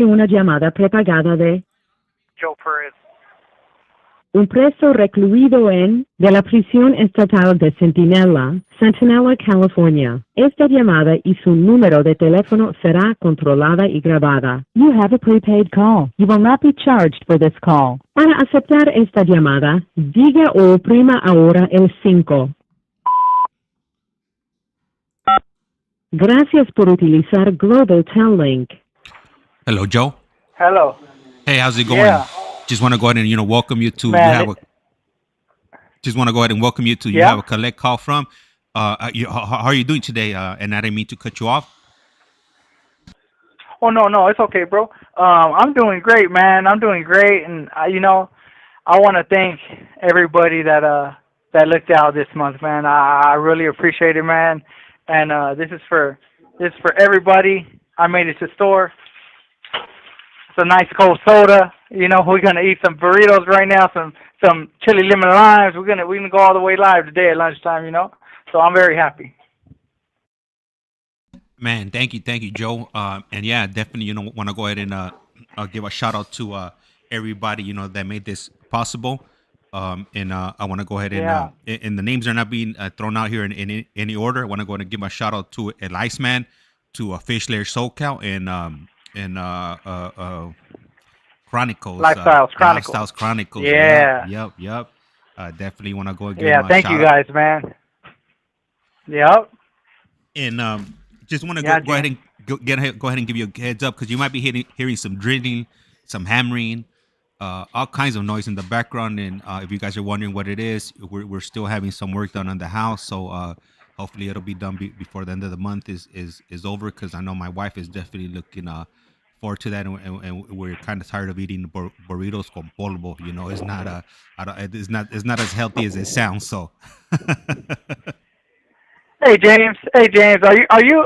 Una llamada prepagada de Joe Perez. un preso recluido de la prisión estatal de Centinela, California. Esta llamada y su número de teléfono será controlada y grabada. You have a prepaid call. You will not be charged for this call. Para aceptar esta llamada, diga o oprima ahora el 5. Gracias por utilizar Global Tel Link. Hello, Joe. Hello. Hey, how's it going? Yeah. Just want to go ahead and welcome you to. Man, Just want to go ahead and welcome you to. You have a collect call from. How are you doing today? And I didn't mean to cut you off. Oh no, it's okay, bro. I'm doing great, man. I'm doing great, and I want to thank everybody that looked out this month, man. I really appreciate it, man. And this is for everybody. I made it to the store. It's a nice cold soda. We're gonna eat some burritos right now, some chili lemon limes. We're gonna go all the way live today at lunchtime. So I'm very happy. Man, thank you, Joe. And yeah, definitely, want to go ahead and give a shout out to everybody, that made this possible. And I want to go ahead and the names are not being thrown out here in any order. I want to go ahead and give a shout out to El ICEMAN, to Fish Lair SoCal, and Chronicles. Lifestyles Chronicles. Yeah. Yep. Definitely want to go and give them a thank shout you guys, man. Yep. And just want to go ahead and go ahead and give you a heads up, because you might be hearing some drilling, some hammering, all kinds of noise in the background. And if you guys are wondering what it is, we're still having some work done on the house. So hopefully it'll be done before the end of the month is over, because I know my wife is definitely looking forward to that, and we're kind of tired of eating burritos con polvo. It's not as healthy as it sounds. So. Hey James, are you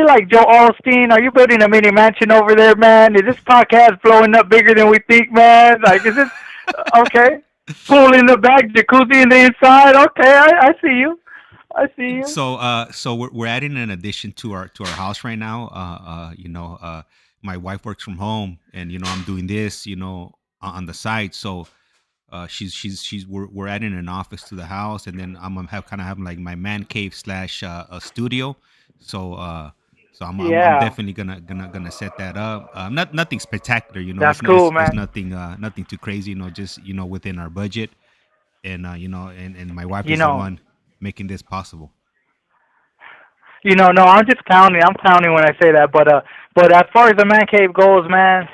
like Joe Osteen? Are you building a mini mansion over there, man? Is this podcast blowing up bigger than we think, man? Like, is this okay? Pool in the back, jacuzzi in the inside. Okay, I see you. So we're adding an addition to our house right now. My wife works from home, and I'm doing this, on the side. So. We're adding an office to the house, and then I'm having like my man cave / a studio. So I'm definitely gonna set that up. Nothing spectacular, That's cool, man. It's nothing too crazy, just within our budget, and and my wife is the one making this possible. No, I'm just counting. I'm counting when I say that, but as far as the man cave goes, man,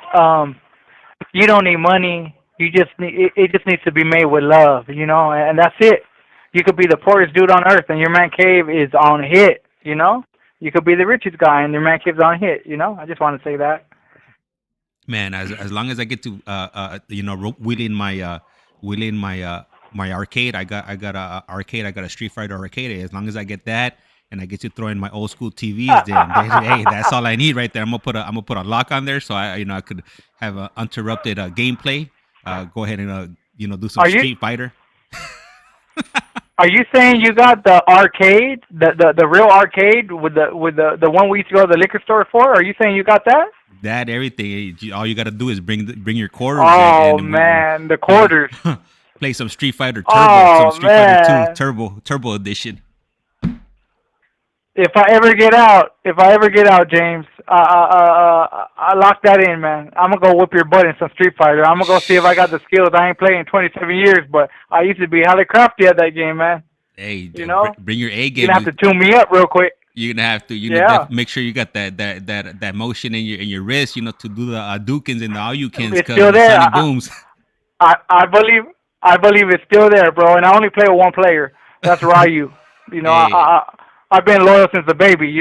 you don't need money. You it just needs to be made with love, and that's it. You could be the poorest dude on earth, and your man cave is on hit, You could be the richest guy, and your man cave's on hit, I just want to say that. Man, as long as I get to wheel in my arcade, I got a arcade, I got a Street Fighter arcade. As long as I get that, and I get to throw in my old school TVs, then hey, that's all I need right there. I'm gonna put a lock on there, so I could have uninterrupted gameplay. Go ahead and do some Street Fighter. Are you saying you got the arcade, the real arcade with the one we used to go to the liquor store for? Are you saying you got that? That everything. All you got to do is bring your quarters. Oh man, the quarters. Play some Street Fighter Turbo, Fighter 2 Turbo Edition. If I ever get out, James, I lock that in, man. I'm gonna go whip your butt in some Street Fighter. I'm gonna go see if I got the skills. I ain't played in 27 years, but I used to be highly crafty at that game, man. Hey, bring your A game. You're gonna have to tune me up real quick. You're gonna have to, make sure you got that motion in your wrist, to do the Dukins and the Ayukins. It's still there. Booms. I believe it's still there, bro. And I only play with one player. That's Ryu. Hey. I've been loyal since a baby,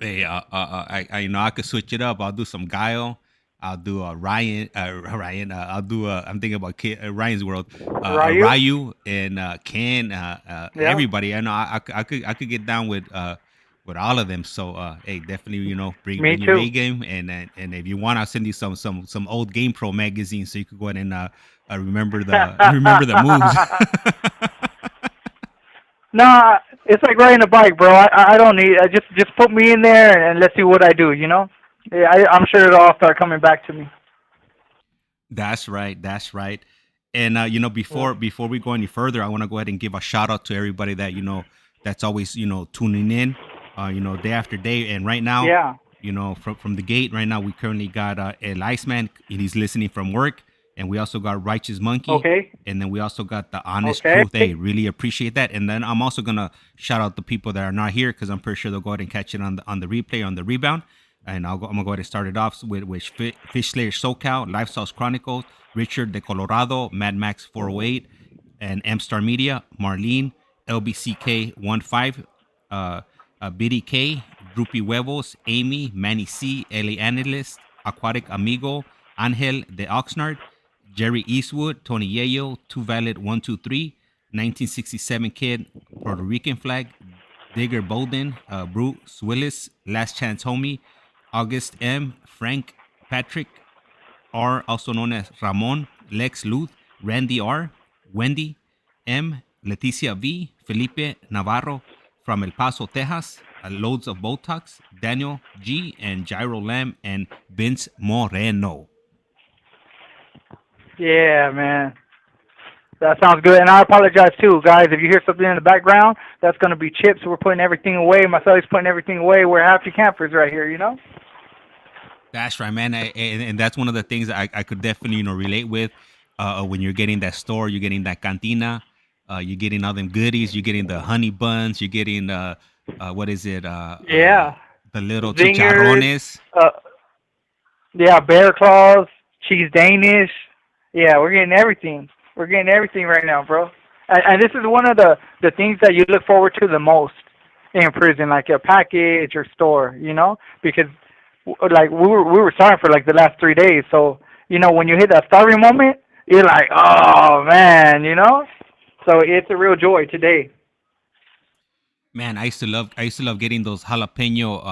Hey, I could switch it up. I'll do some Guile. I'll do Ryan. I'll do. I'm thinking about Ryan's World. Ryu and Ken. Everybody. I know. I could get down with all of them. So hey, definitely. Bring your A game. And if you want, I'll send you some old Game Pro magazines so you could go ahead and remember the moves. Nah, it's like riding a bike, bro. I don't need. Just put me in there and let's see what I do. Yeah, I'm sure it'll all start coming back to me. That's right. That's right. And before we go any further, I want to go ahead and give a shout out to everybody that that's always tuning in, day after day. And right now, from the gate right now, we currently got El Iceman, and he's listening from work, and we also got Righteous Monkey, okay, and then we also got the Honest Truth. Hey, really appreciate that. And then I'm also gonna shout out the people that are not here because I'm pretty sure they'll go ahead and catch it on the replay, on the rebound. And I'm gonna go ahead and start it off with Fish Slayer SoCal, Lifestyles Chronicles, Richard de Colorado, Mad Max 408, and M Star Media, Marlene, LBCK 15, Biddy K, Drew P.huevos, Amy, Manny C, LA Analyst, Aquatic Amigo, Angel de Oxnard, Jerry Eastwood, Tony Yayo, Too Valid 123, 1967 Kid, Puerto Rican Flag, Digger Bolden, Brew Swillus, LastChanceHomie, August M, Frank, Patrick R, also known as Ramon, Lex Luth, Randy R, Wendy M, Leticia V, Felipe Navarro from El Paso, Texas, LoadsofBotox, Daniel G, and GyroLamb, and Vince Moreno. Yeah, man. That sounds good. And I apologize, too, guys. If you hear something in the background, that's going to be chips. We're putting everything away. My fellow's putting everything away. We're happy campers right here, That's right, man. And that's one of the things I could definitely, relate with. When you're getting that store, you're getting that cantina, you're getting all them goodies, you're getting the honey buns, you're getting what is it? The little Zingers, chicharrones. Bear claws, cheese Danish. Yeah, we're getting everything. We're getting everything right now, bro. And this is one of the things that you look forward to the most in prison, like a package or store, because like we were starving for like the last 3 days. So, when you hit that starving moment, you're like, oh man, So it's a real joy today. Man, I used to love getting those jalapeno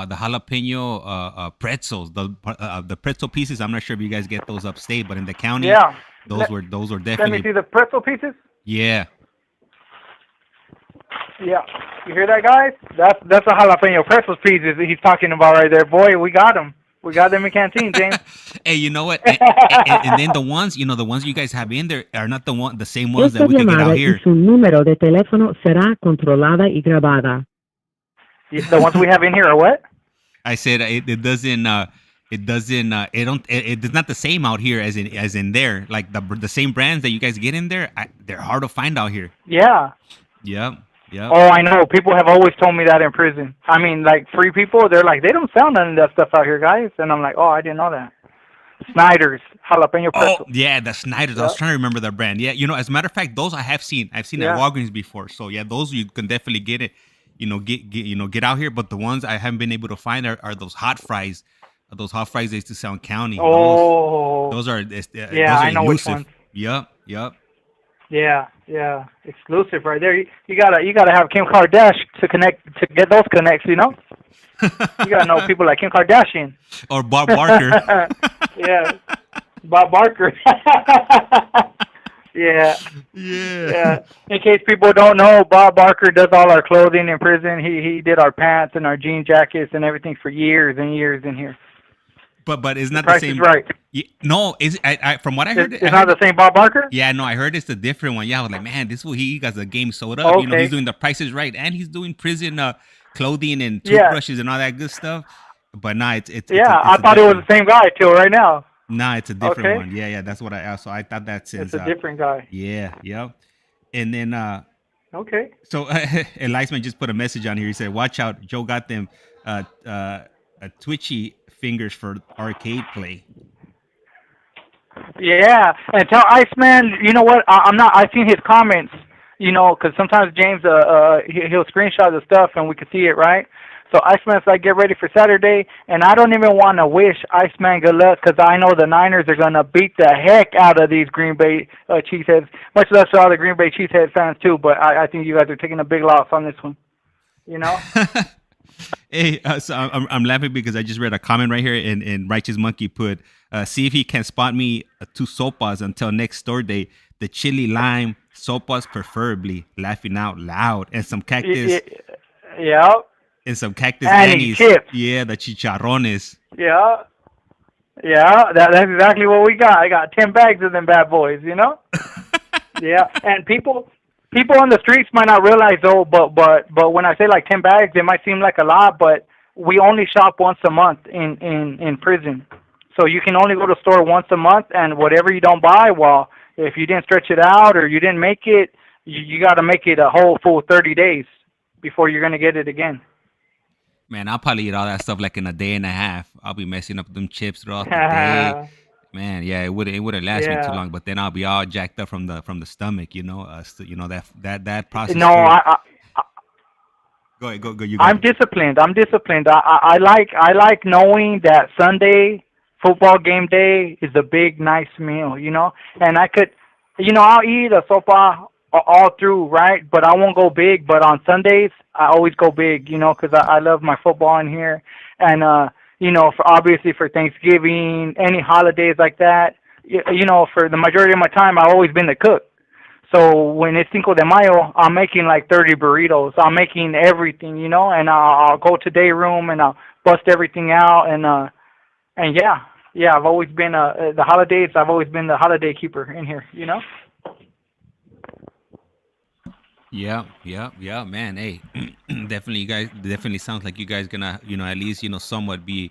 pretzels, the pretzel pieces. I'm not sure if you guys get those upstate, but in the county, those were definitely. Let me see the pretzel pieces. Yeah. Yeah, you hear that, guys? That's a jalapeno pretzel pieces that he's talking about right there, boy. We got them. We got them in canteen, James. Hey, you know what? And then the ones you guys have in there are not the same ones that we can get out here. Esta llamada y su número de teléfono será controlada y grabada. The ones we have in here are what? I said it's not the same out here as in there. Like the same brands that you guys get in there, they're hard to find out here. Yeah. Yep. Yep. Oh, I know. People have always told me that in prison. I mean, like, free people, they're like, they don't sell none of that stuff out here, guys. And I'm like, oh, I didn't know that. Snyder's jalapeno pretzel. Oh, yeah, the Snyder's. Yep. I was trying to remember the brand. Yeah, as a matter of fact, those I have seen. I've seen at Walgreens before. So, yeah, those you can definitely get it, get out here. But the ones I haven't been able to find are those hot fries. Those hot fries they used to sell in county. Oh. Those are I know which ones. Yep. Yeah, exclusive right there. You gotta have Kim Kardashian to get those connects. You gotta know people like Kim Kardashian or Bob Barker. Yeah, Bob Barker. Yeah. In case people don't know, Bob Barker does all our clothing in prison. He did our pants and our jean jackets and everything for years and years in here. But it's not the same. Is right. No, from what I heard, it's not the same Bob Barker. Yeah, no, I heard it's a different one. Yeah, I was like, man, this he got the game sold up. Okay. He's doing the Price is Right, and he's doing prison clothing and toothbrushes and all that good stuff. But nah, it's I thought it was the same guy till right now. Nah, it's a different one. Yeah, that's what I asked. So I thought that since it's a different guy. Yeah. And then okay. So Eliasman just put a message on here. He said, "Watch out, Joe got them twitchy fingers for arcade play." Yeah, and tell Iceman, you know what? I've seen his comments, because sometimes James he'll screenshot the stuff and we can see it, right? So Iceman's like, get ready for Saturday, and I don't even want to wish Iceman good luck because I know the Niners are gonna beat the heck out of these Green Bay Cheeseheads. Much less for all the Green Bay Cheesehead fans too, but I think you guys are taking a big loss on this one. Hey, so I'm laughing because I just read a comment right here, and Righteous Monkey put, see if he can spot me 2 sopas until next store day. The chili lime sopas preferably, laughing out loud, and some cactus. Yeah. And some cactus Annie's. Yeah, the chicharrones. Yeah. Yeah, that's exactly what we got. I got 10 bags of them bad boys, you know? Yeah, and people on the streets might not realize though, but when I say like 10 bags, it might seem like a lot, but we only shop once a month in prison. So you can only go to the store once a month, and whatever you don't buy, well, if you didn't stretch it out or you didn't make it, you got to make it a whole full 30 days before you're going to get it again. Man, I'll probably eat all that stuff like in a day and a half. I'll be messing up them chips throughout the day. Man, yeah, it wouldn't last me too long. But then I'll be all jacked up from the stomach, you know. That process. No, go ahead, go. You. I'm disciplined. I like knowing that Sunday football game day is a big nice meal, you know. And I could, you know, I'll eat a sopa all through, right? But I won't go big. But on Sundays, I always go big, you know, because I love my football in here. And, you know, obviously for Thanksgiving, any holidays like that, you know, for the majority of my time, I've always been the cook. So when it's Cinco de Mayo, I'm making like 30 burritos. I'm making everything, you know, and I'll go to day room and I'll bust everything out. And yeah, I've always been, the holidays, I've always been the holiday keeper in here, you know? Yeah, man. Hey, definitely, you guys. Definitely sounds like you guys gonna, you know, at least, you know, somewhat be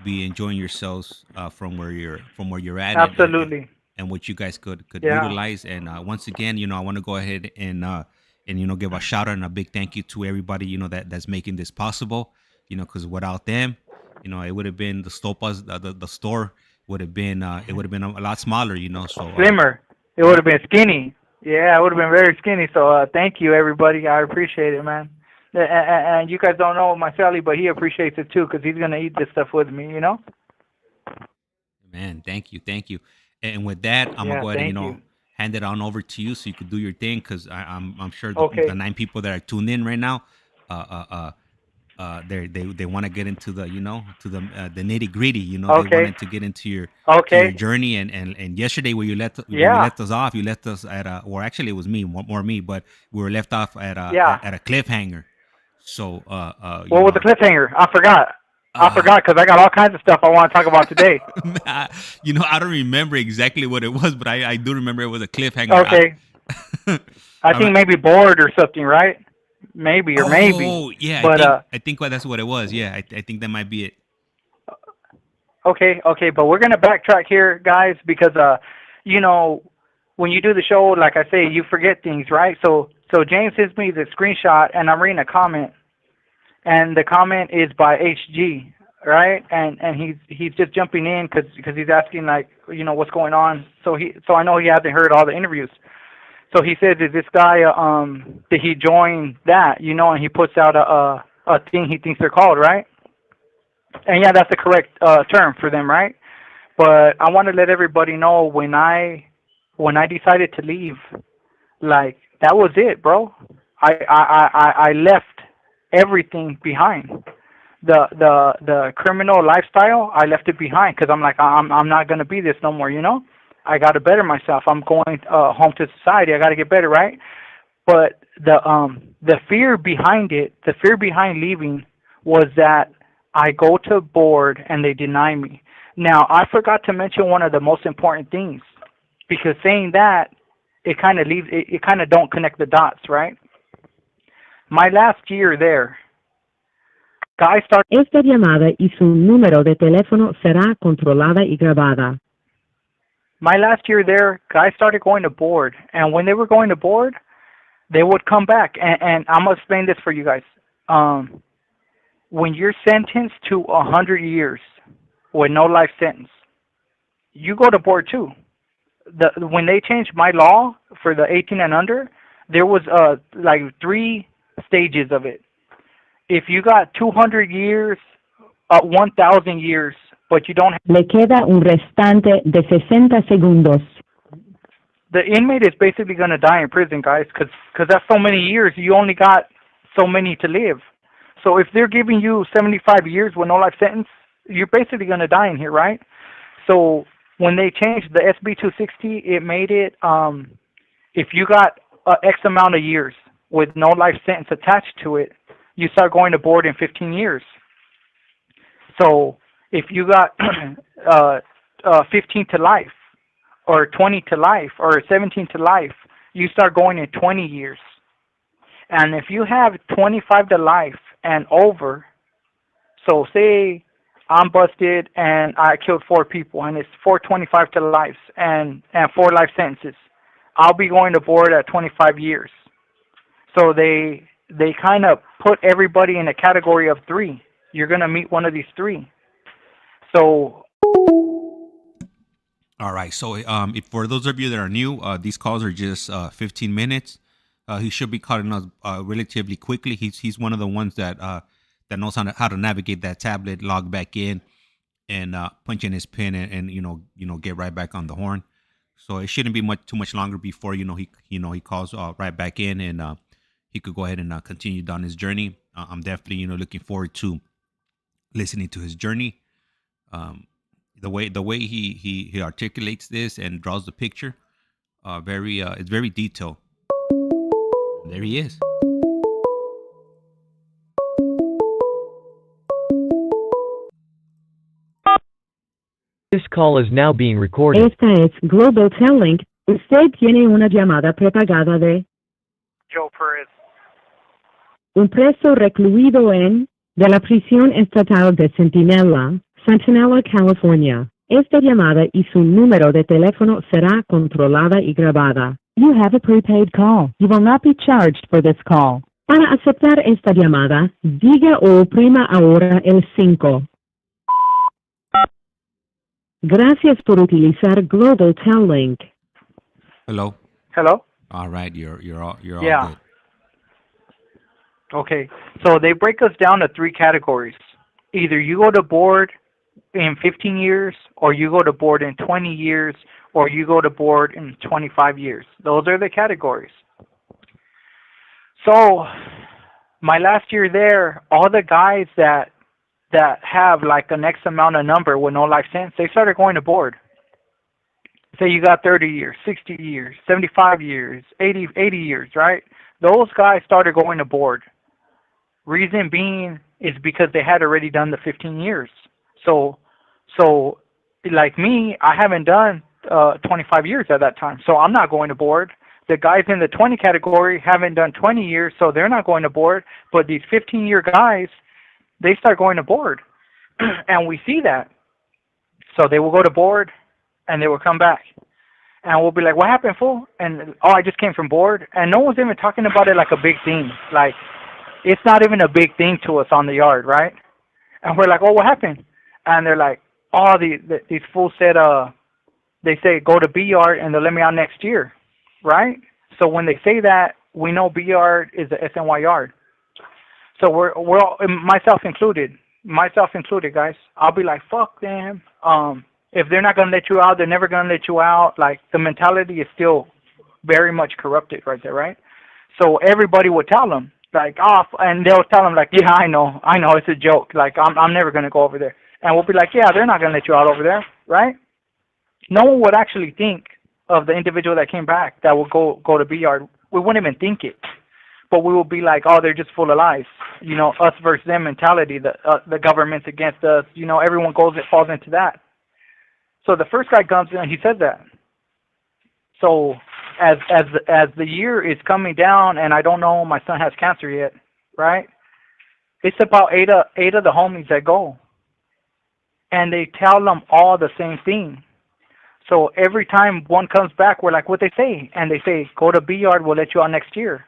enjoying yourselves from where you're at. Absolutely. And what you guys could utilize. And once again, you know, I want to go ahead and you know, give a shout out and a big thank you to everybody, you know, that's making this possible. You know, because without them, you know, it would have been the stopas, the store would have been it would have been a lot smaller. You know, so slimmer. It would have been skinny. Yeah, it would have been very skinny. So thank you, everybody. I appreciate it, man. And you guys don't know my Sally, but he appreciates it too because he's gonna eat this stuff with me. You know. Man, thank you. And with that, I'm gonna go ahead and, you know, hand it on over to you so you could do your thing, because I'm sure the 9 people that are tuned in right now, they want to get into the, you know, to the nitty gritty. You know, they wanted to get into your journey. And yesterday when you left us off, you left us at or actually it was more me, but we were left off at a cliffhanger. So what was the cliffhanger? I forgot. Because I got all kinds of stuff I want to talk about today. You know, I don't remember exactly what it was, but I do remember it was a cliffhanger. Okay. I think maybe bored or something, right? Maybe. Oh, yeah. But I think that's what it was. Yeah, I think that might be it. Okay. But we're going to backtrack here, guys, because, you know, when you do the show, like I say, you forget things, right? So James sends me the screenshot, and I'm reading a comment. And the comment is by HG, right? And he's just jumping in because he's asking, like, you know, what's going on. So I know he hasn't heard all the interviews. So he says, is this guy did he join that, you know? And he puts out a thing he thinks they're called, right? And yeah, that's the correct term for them, right? But I want to let everybody know when I decided to leave, like, that was it, bro. I left everything behind. The criminal lifestyle, I left it behind because I'm like, I'm not gonna be this no more, you know. I got to better myself. I'm going home to society. I got to get better, right? But the fear behind it, the fear behind leaving, was that I go to board and they deny me. Now I forgot to mention one of the most important things, because saying that, it kind of leaves, it kind of don't connect the dots, right? My last year there, guys started... Esta llamada y su número de teléfono será controlada y grabada. My last year there, guys started going to board. And when they were going to board, they would come back. And I'm going to explain this for you guys. When you're sentenced to 100 years with no life sentence, you go to board too. When they changed my law for the 18 and under, there was like 3 stages of it. If you got 200 years, 1,000 years, but you don't have... Le queda un restante de 60 segundos. The inmate is basically going to die in prison, guys, because that's so many years. You only got so many to live. So if they're giving you 75 years with no life sentence, you're basically going to die in here, right? So when they changed the SB260, it made it, if you got X amount of years with no life sentence attached to it, you start going to board in 15 years. So If you got 15 to life, or 20 to life, or 17 to life, you start going in 20 years. And if you have 25 to life and over, so say I'm busted and I killed 4 people and it's 425 to life and 4 life sentences, I'll be going to board at 25 years. So they kind of put everybody in a category of 3. You're going to meet one of these 3. So. All right. So if for those of you that are new, these calls are just 15 minutes. He should be calling us relatively quickly. He's one of the ones that knows how to navigate that tablet, log back in, and punch in his pin, and get right back on the horn. So it shouldn't be too much longer before he calls right back in, and he could go ahead and continue down his journey. I'm definitely looking forward to listening to his journey. The way he articulates this and draws the picture, it's very detailed. There he is. This call is now being recorded. Esta es Global Telling. Usted tiene una llamada prepagada de Joe Perez. Un preso recluido de la prisión estatal de Centinela, California. Esta llamada y su número de teléfono será controlada y grabada. You have a prepaid call. You will not be charged for this call. Para aceptar esta llamada, diga o oprima ahora el 5. Gracias por utilizar Global Tel Link. Hello. Hello. All right, you're all yeah. good. Okay, so they break us down to 3 categories. Either you go to board in 15 years, or you go to board in 20 years, or you go to board in 25 years. Those are the categories. So my last year there, all the guys that have like an X amount of number with no life sentence, they started going to board. Say you got 30 years, 60 years, 75 years, 80 years, right? Those guys started going to board. Reason being is because they had already done the 15 years. So like me, I haven't done 25 years at that time, so I'm not going to board. The guys in the 20 category haven't done 20 years, so they're not going to board. But these 15-year guys, they start going to board, and we see that. So they will go to board, and they will come back, and we'll be like, "What happened, fool?" And I just came from board, and no one's even talking about it like a big thing. Like it's not even a big thing to us on the yard, right? And we're like, "Oh, what happened?" And they're like, "Oh, these fools said they say go to B yard and they'll let me out next year," right? So when they say that, we know B yard is the SNY yard. So we're all, myself included, guys. I'll be like, fuck them. If they're not gonna let you out, they're never gonna let you out. Like the mentality is still very much corrupted right there, right? So everybody would tell them like, and they'll tell them like, yeah, I know, it's a joke. Like I'm never gonna go over there. And we'll be like, yeah, they're not gonna let you out over there, right? No one would actually think of the individual that came back that will go to B yard. We wouldn't even think it. But we will be like, oh, they're just full of lies. Us versus them mentality. The government's against us. Everyone falls into that. So the first guy comes in and he says that. So as the year is coming down, and I don't know, my son has cancer yet, right? It's about eight of the homies that go, and they tell them all the same thing. So every time one comes back, we're like, what they say? And they say, go to B yard, we'll let you out next year.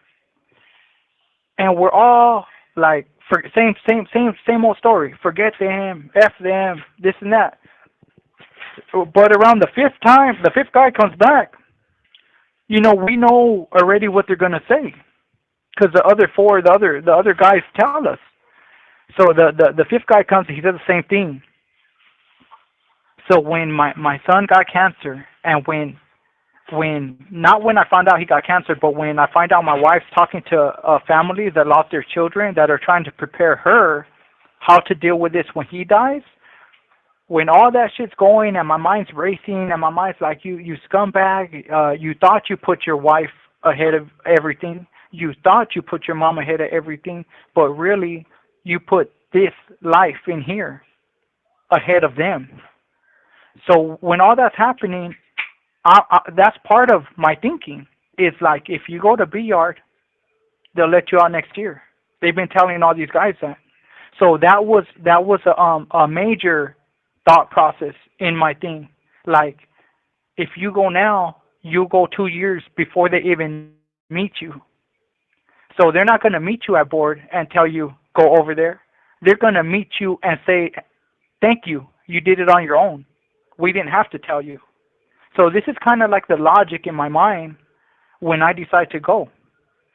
And we're all like, same old story. Forget them, F them, this and that. But around the 5th time, the 5th guy comes back. We know already what they're gonna say, because the other 4, the other guys tell us. So the 5th guy comes and he says the same thing. So when my son got cancer, and not when I found out he got cancer, but when I find out my wife's talking to families that lost their children that are trying to prepare her how to deal with this when he dies, when all that shit's going and my mind's racing and my mind's like, you scumbag, you thought you put your wife ahead of everything, you thought you put your mom ahead of everything, but really you put this life in here. ahead of them. So when all that's happening, that's part of my thinking. It's like, if you go to B Yard, they'll let you out next year. They've been telling all these guys that. So that was a major thought process in my thing. Like, if you go now, you go 2 years before they even meet you. So they're not going to meet you at board and tell you, go over there. They're going to meet you and say, thank you. You did it on your own. We didn't have to tell you. So this is kind of like the logic in my mind when I decide to go.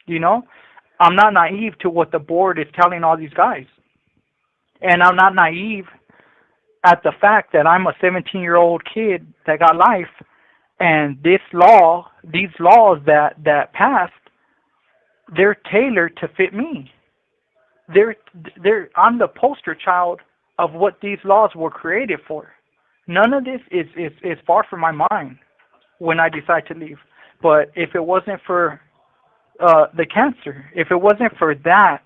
You know, I'm not naive to what the board is telling all these guys. And I'm not naive at the fact that I'm a 17-year-old kid that got life, and these laws that passed, they're tailored to fit me. I'm the poster child of what these laws were created for. None of this is far from my mind when I decide to leave. But if it wasn't for the cancer, if it wasn't for that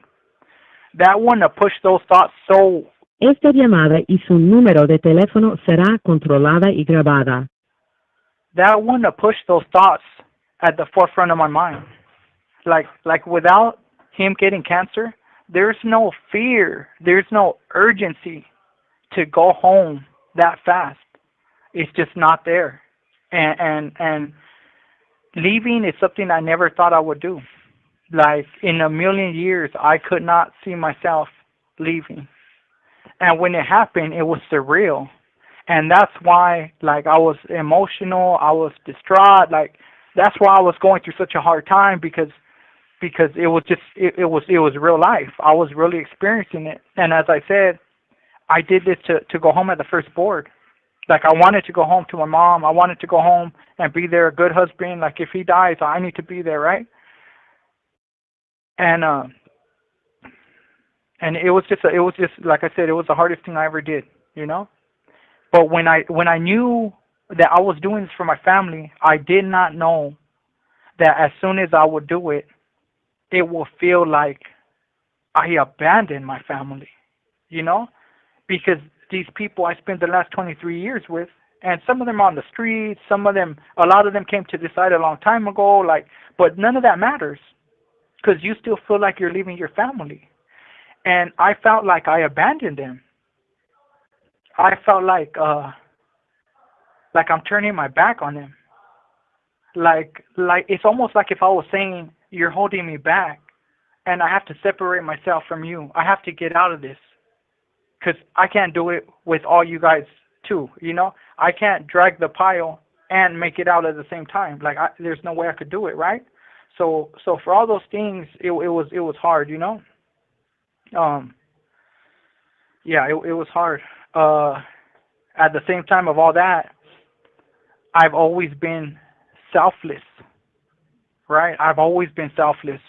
wouldn't have pushed those thoughts so. Esta llamada y su número de teléfono será controlada y grabada. That wouldn't have pushed those thoughts at the forefront of my mind. Like without him getting cancer, there's no fear, there's no urgency to go home that fast. It's just not there. And leaving is something I never thought I would do. Like, in a million years, I could not see myself leaving. And when it happened, it was surreal. And that's why, like, I was emotional, I was distraught. Like, that's why I was going through such a hard time, because it was just, it was real life. I was really experiencing it. And as I said, I did this to go home at the first board. Like, I wanted to go home to my mom. I wanted to go home and be there, a good husband. Like, if he dies, I need to be there, right? And it was just like I said, it was the hardest thing I ever did, you know. But when I knew that I was doing this for my family, I did not know that as soon as I would do it, it will feel like I abandoned my family, you know, because these people I spent the last 23 years with, and some of them on the streets, a lot of them came to decide a long time ago, like, but none of that matters, because you still feel like you're leaving your family. And I felt like I abandoned them. I felt like I'm turning my back on them. Like it's almost like if I was saying, you're holding me back, and I have to separate myself from you. I have to get out of this, because I can't do it with all you guys too, you know? I can't drag the pile and make it out at the same time. Like, there's no way I could do it, right? So for all those things, it was hard, you know? Yeah, it was hard. At the same time of all that, I've always been selfless, right? I've always been selfless.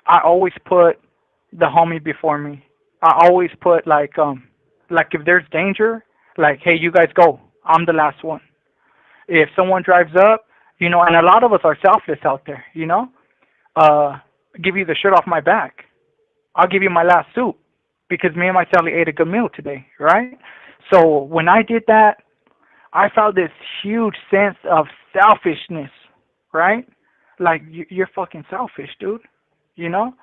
I always put the homie before me. I always put, like if there's danger, like, hey, you guys go. I'm the last one. If someone drives up, you know, and a lot of us are selfless out there, you know, give you the shirt off my back. I'll give you my last suit, because me and my Sally ate a good meal today, right? So when I did that, I felt this huge sense of selfishness, right? Like, you're fucking selfish, dude, you know?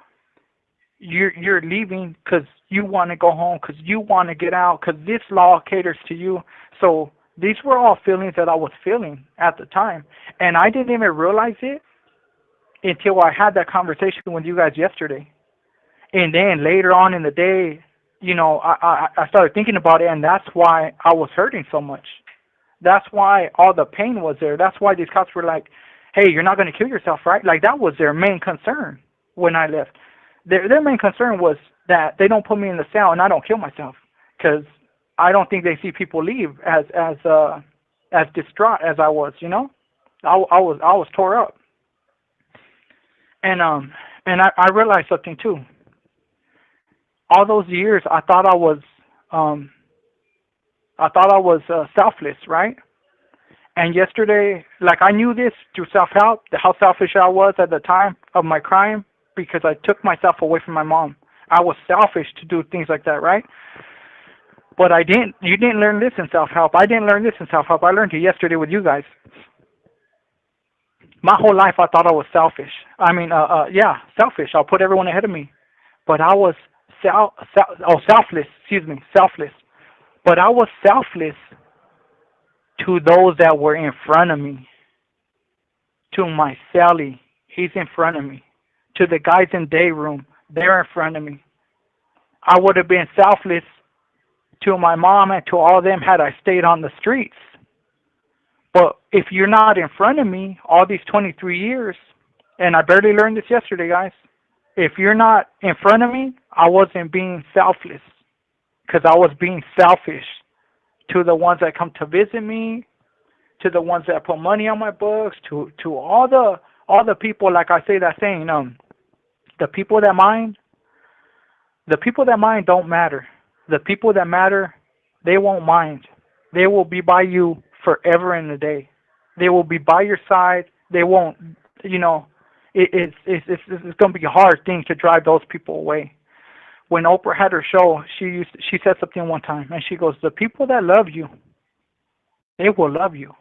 You're leaving because you want to go home, because you want to get out, because this law caters to you. So these were all feelings that I was feeling at the time. And I didn't even realize it until I had that conversation with you guys yesterday. And then later on in the day, you know, I started thinking about it, and that's why I was hurting so much. That's why all the pain was there. That's why these cops were like, hey, you're not going to kill yourself, right? Like, that was their main concern when I left. Their main concern was that they don't put me in the cell and I don't kill myself, because I don't think they see people leave as distraught as I was, you know? I was tore up. And I realized something too. All those years, I thought I was selfless, right? And yesterday, like, I knew this through self-help, how selfish I was at the time of my crime, because I took myself away from my mom. I was selfish to do things like that, right? But you didn't learn this in self-help. I didn't learn this in self-help. I learned it yesterday with you guys. My whole life I thought I was selfish. Selfish. I'll put everyone ahead of me. But I was selfless. Excuse me, selfless. But I was selfless to those that were in front of me. To my cellie, he's in front of me. To the guys in day room, they're in front of me. I would have been selfless to my mom and to all of them had I stayed on the streets. But if you're not in front of me all these 23 years, and I barely learned this yesterday, guys, if you're not in front of me, I wasn't being selfless because I was being selfish to the ones that come to visit me, to the ones that put money on my books, to all the people, like I say that saying, the people that mind don't matter. The people that matter, they won't mind. They will be by you forever and a day. They will be by your side. They won't, it's going to be a hard thing to drive those people away. When Oprah had her show, she said something one time, and she goes, the people that love you, they will love you.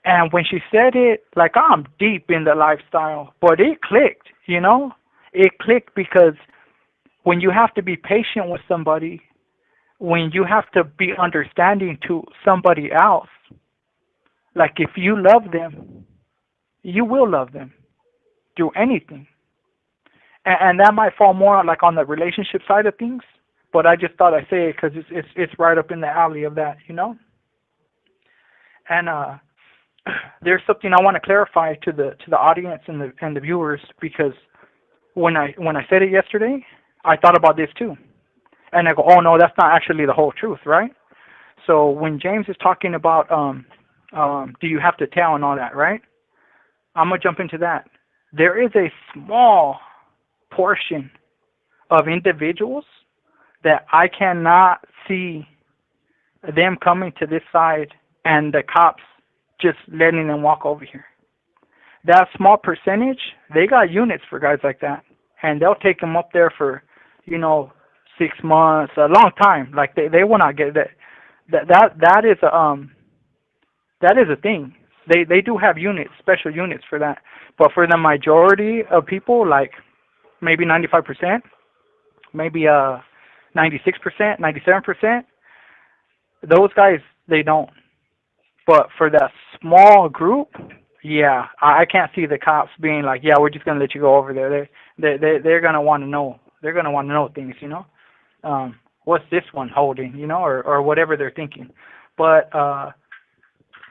And when she said it, like, I'm deep in the lifestyle, but it clicked, It clicked because when you have to be patient with somebody, when you have to be understanding to somebody else, like if you love them, you will love them through anything. And that might fall more like on the relationship side of things, but I just thought I'd say it because it's right up in the alley of that, And there's something I want to clarify to the audience and the viewers, because when I said it yesterday, I thought about this too. And I go, oh no, that's not actually the whole truth, right? So when James is talking about do you have to tell and all that, right? I'm going to jump into that. There is a small portion of individuals that I cannot see them coming to this side and the cops just letting them walk over here. That small percentage, they got units for guys like that. And they'll take them up there for, 6 months, a long time. Like they will not get that. That is a thing. They do have units, special units for that. But for the majority of people, like maybe 95%, maybe 96%, 97%, those guys, they don't. But for that small group, yeah, I can't see the cops being like, yeah, we're just gonna let you go over there. They're gonna want to know. They're gonna want to know things, what's this one holding, or whatever they're thinking. But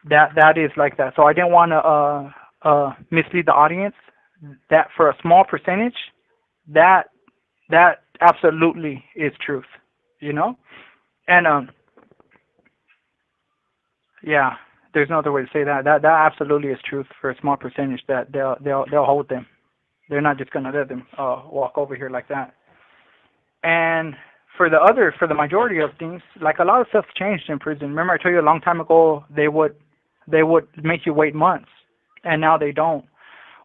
that is like that. So I didn't want to mislead the audience. That for a small percentage, that absolutely is truth, and yeah, there's no other way to say that. That absolutely is truth for a small percentage, that they'll hold them. They're not just gonna let them walk over here like that. And for the majority of things, like a lot of stuff changed in prison. Remember I told you a long time ago they would make you wait months, and now they don't.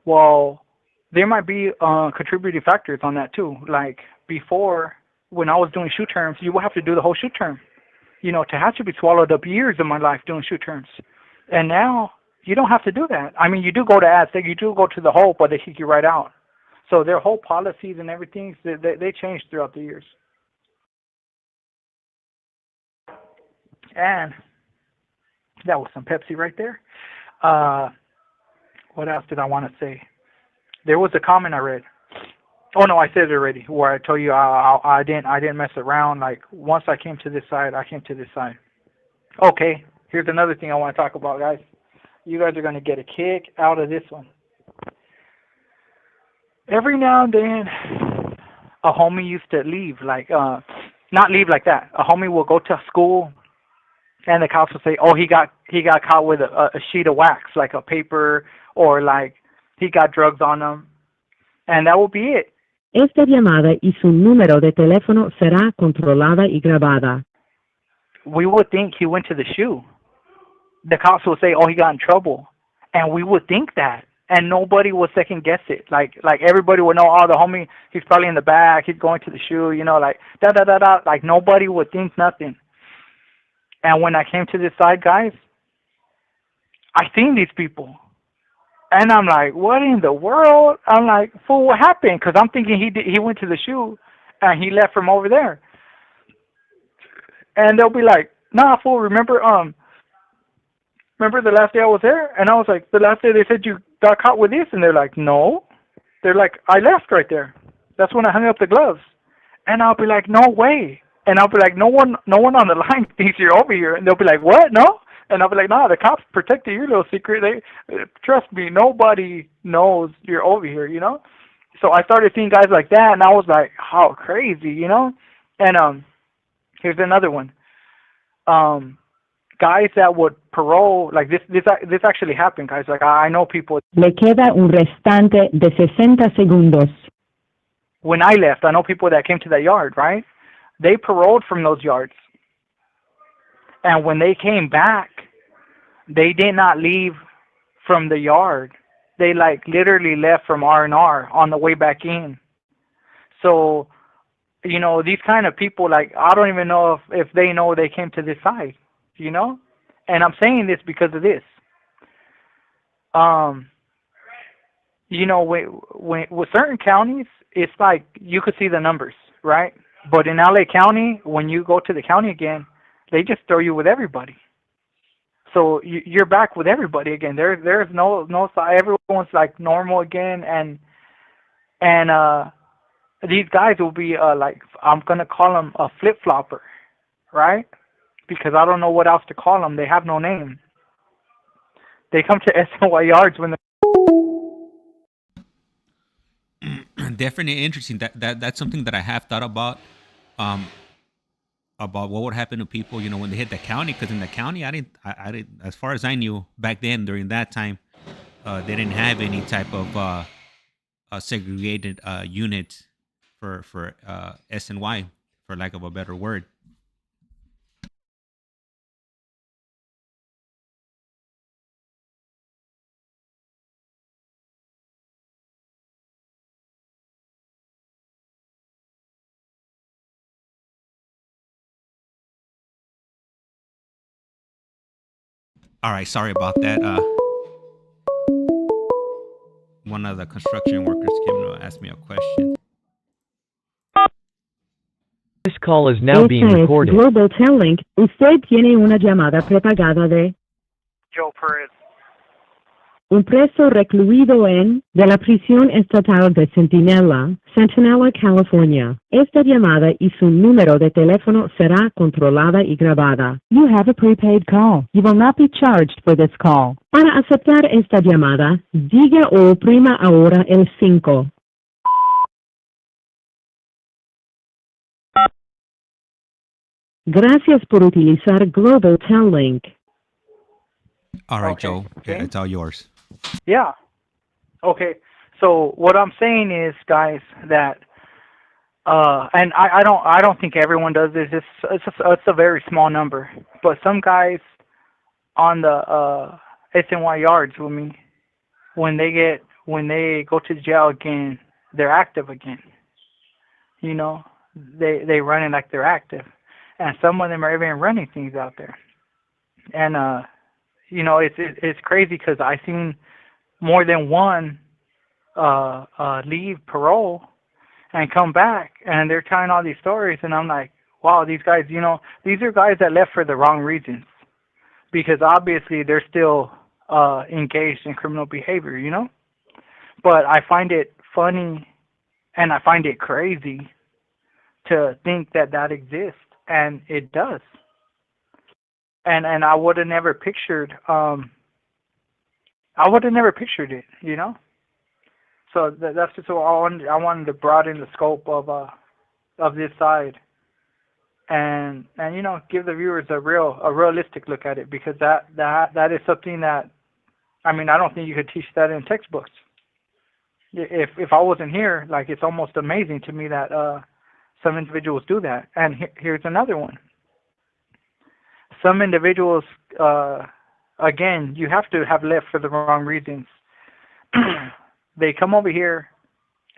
Well, there might be contributing factors on that too. Like before, when I was doing shoot terms, you would have to do the whole shoot term. Tehachapi swallowed up years of my life doing shoot terms. And now you don't have to do that. I mean, you do go to Aztec, you do go to the hole, but they kick you right out. So their whole policies and everything, they changed throughout the years. And that was some Pepsi right there. What else did I want to say? There was a comment I read. Oh no, I said it already. Where I told you I didn't mess around. Like once I came to this side, I came to this side. Okay, here's another thing I want to talk about, guys. You guys are gonna get a kick out of this one. Every now and then, a homie used to leave, like not leave like that. A homie will go to school, and the cops will say, "Oh, he got caught with a sheet of wax, like a paper, or like he got drugs on him," and that will be it. Esta llamada y su número de teléfono será controlada y grabada. We would think he went to the shoe. The cops will say, "Oh, he got in trouble," and we would think that. and nobody would second guess it. Like everybody would know, oh, the homie, he's probably in the back, he's going to the shoe, you know, like da da da da. Like nobody would think nothing. And when I came to this side, guys, I seen these people, and I'm like, what in the world? I'm like, fool, what happened? Because I'm thinking he went to the shoe, and he left from over there. And they'll be like, nah, fool, remember the last day I was there? And I was like, the last day they said you got caught with this? And they're like, no. They're like, I left right there. That's when I hung up the gloves. And I'll be like, no way. And I'll be like, no one on the line thinks you're over here. And they'll be like, what? No? And I'll be like, nah, the cops protected your little secret. Trust me, nobody knows you're over here, you know? So I started seeing guys like that, and I was like, how crazy, you know? And here's another one. Guys that would parole, like this actually happened, guys. Like I know people. Le queda un restante de 60 segundos. When I left, I know people that came to that yard, right? They paroled from those yards. And when they came back, they did not leave from the yard. They like literally left from R&R on the way back in. So, you know, these kind of people, like, I don't even know if they know they came to this side, you know? And I'm saying this because of this. You know, when with certain counties, it's like you could see the numbers, right? But in LA County, when you go to the county again, they just throw you with everybody. So you're back with everybody again. There's no everyone's like normal again, and these guys will be like, I'm gonna call them a flip flopper, right? Because I don't know what else to call them. They have no name. They come to SNY yards when Definitely interesting. That's something that I have thought about what would happen to people, you know, when they hit the county. Because in the county, I didn't, as far as I knew back then, during that time, they didn't have any type of segregated units for SNY, for lack of a better word. All right, sorry about that. One of the construction workers came to ask me a question. This call is now being recorded. Global Telling. Usted tiene una llamada prepagada de Joe Perez. un preso recluido de la prisión estatal de Centinela, California. Esta llamada y su número de teléfono será controlada y grabada. You have a prepaid call. You will not be charged for this call. Para aceptar esta llamada, diga o oprima ahora el 5. Gracias por utilizar Global Tel Link. All right, Okay. Joe, Okay. it's all yours. Yeah. Okay. So what I'm saying is, guys, that and I don't think everyone does this. It's a very small number, but some guys on the SNY yards with me, when they go to jail again, they're active again. You know, they run it like they're active, and some of them are even running things out there. And you know, it's crazy because I seen more than one leave parole and come back, and they're telling all these stories, and I'm like, wow, these guys, you know, these are guys that left for the wrong reasons, because obviously they're still engaged in criminal behavior, you know. But I find it funny, and I find it crazy to think that exists, and it does. And I would have never pictured it, you know. So that's just what I wanted to broaden the scope of this side, and you know, give the viewers a realistic look at it, because that is something that, I mean, I don't think you could teach that in textbooks. If I wasn't here, like, it's almost amazing to me that some individuals do that. And here's another one. Some individuals, again, you have to have left for the wrong reasons. they come over here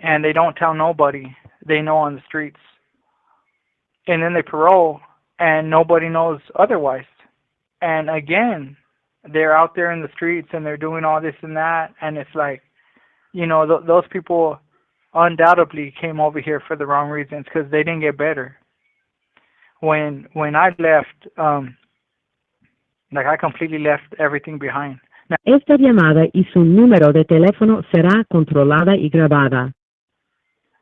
and they don't tell nobody they know on the streets. And then they parole and nobody knows otherwise. And again, they're out there in the streets and they're doing all this and that. And it's like, you know, those people undoubtedly came over here for the wrong reasons because they didn't get better. When I left, like I completely left everything behind. Now, esta llamada y su número de teléfono será controlada y grabada.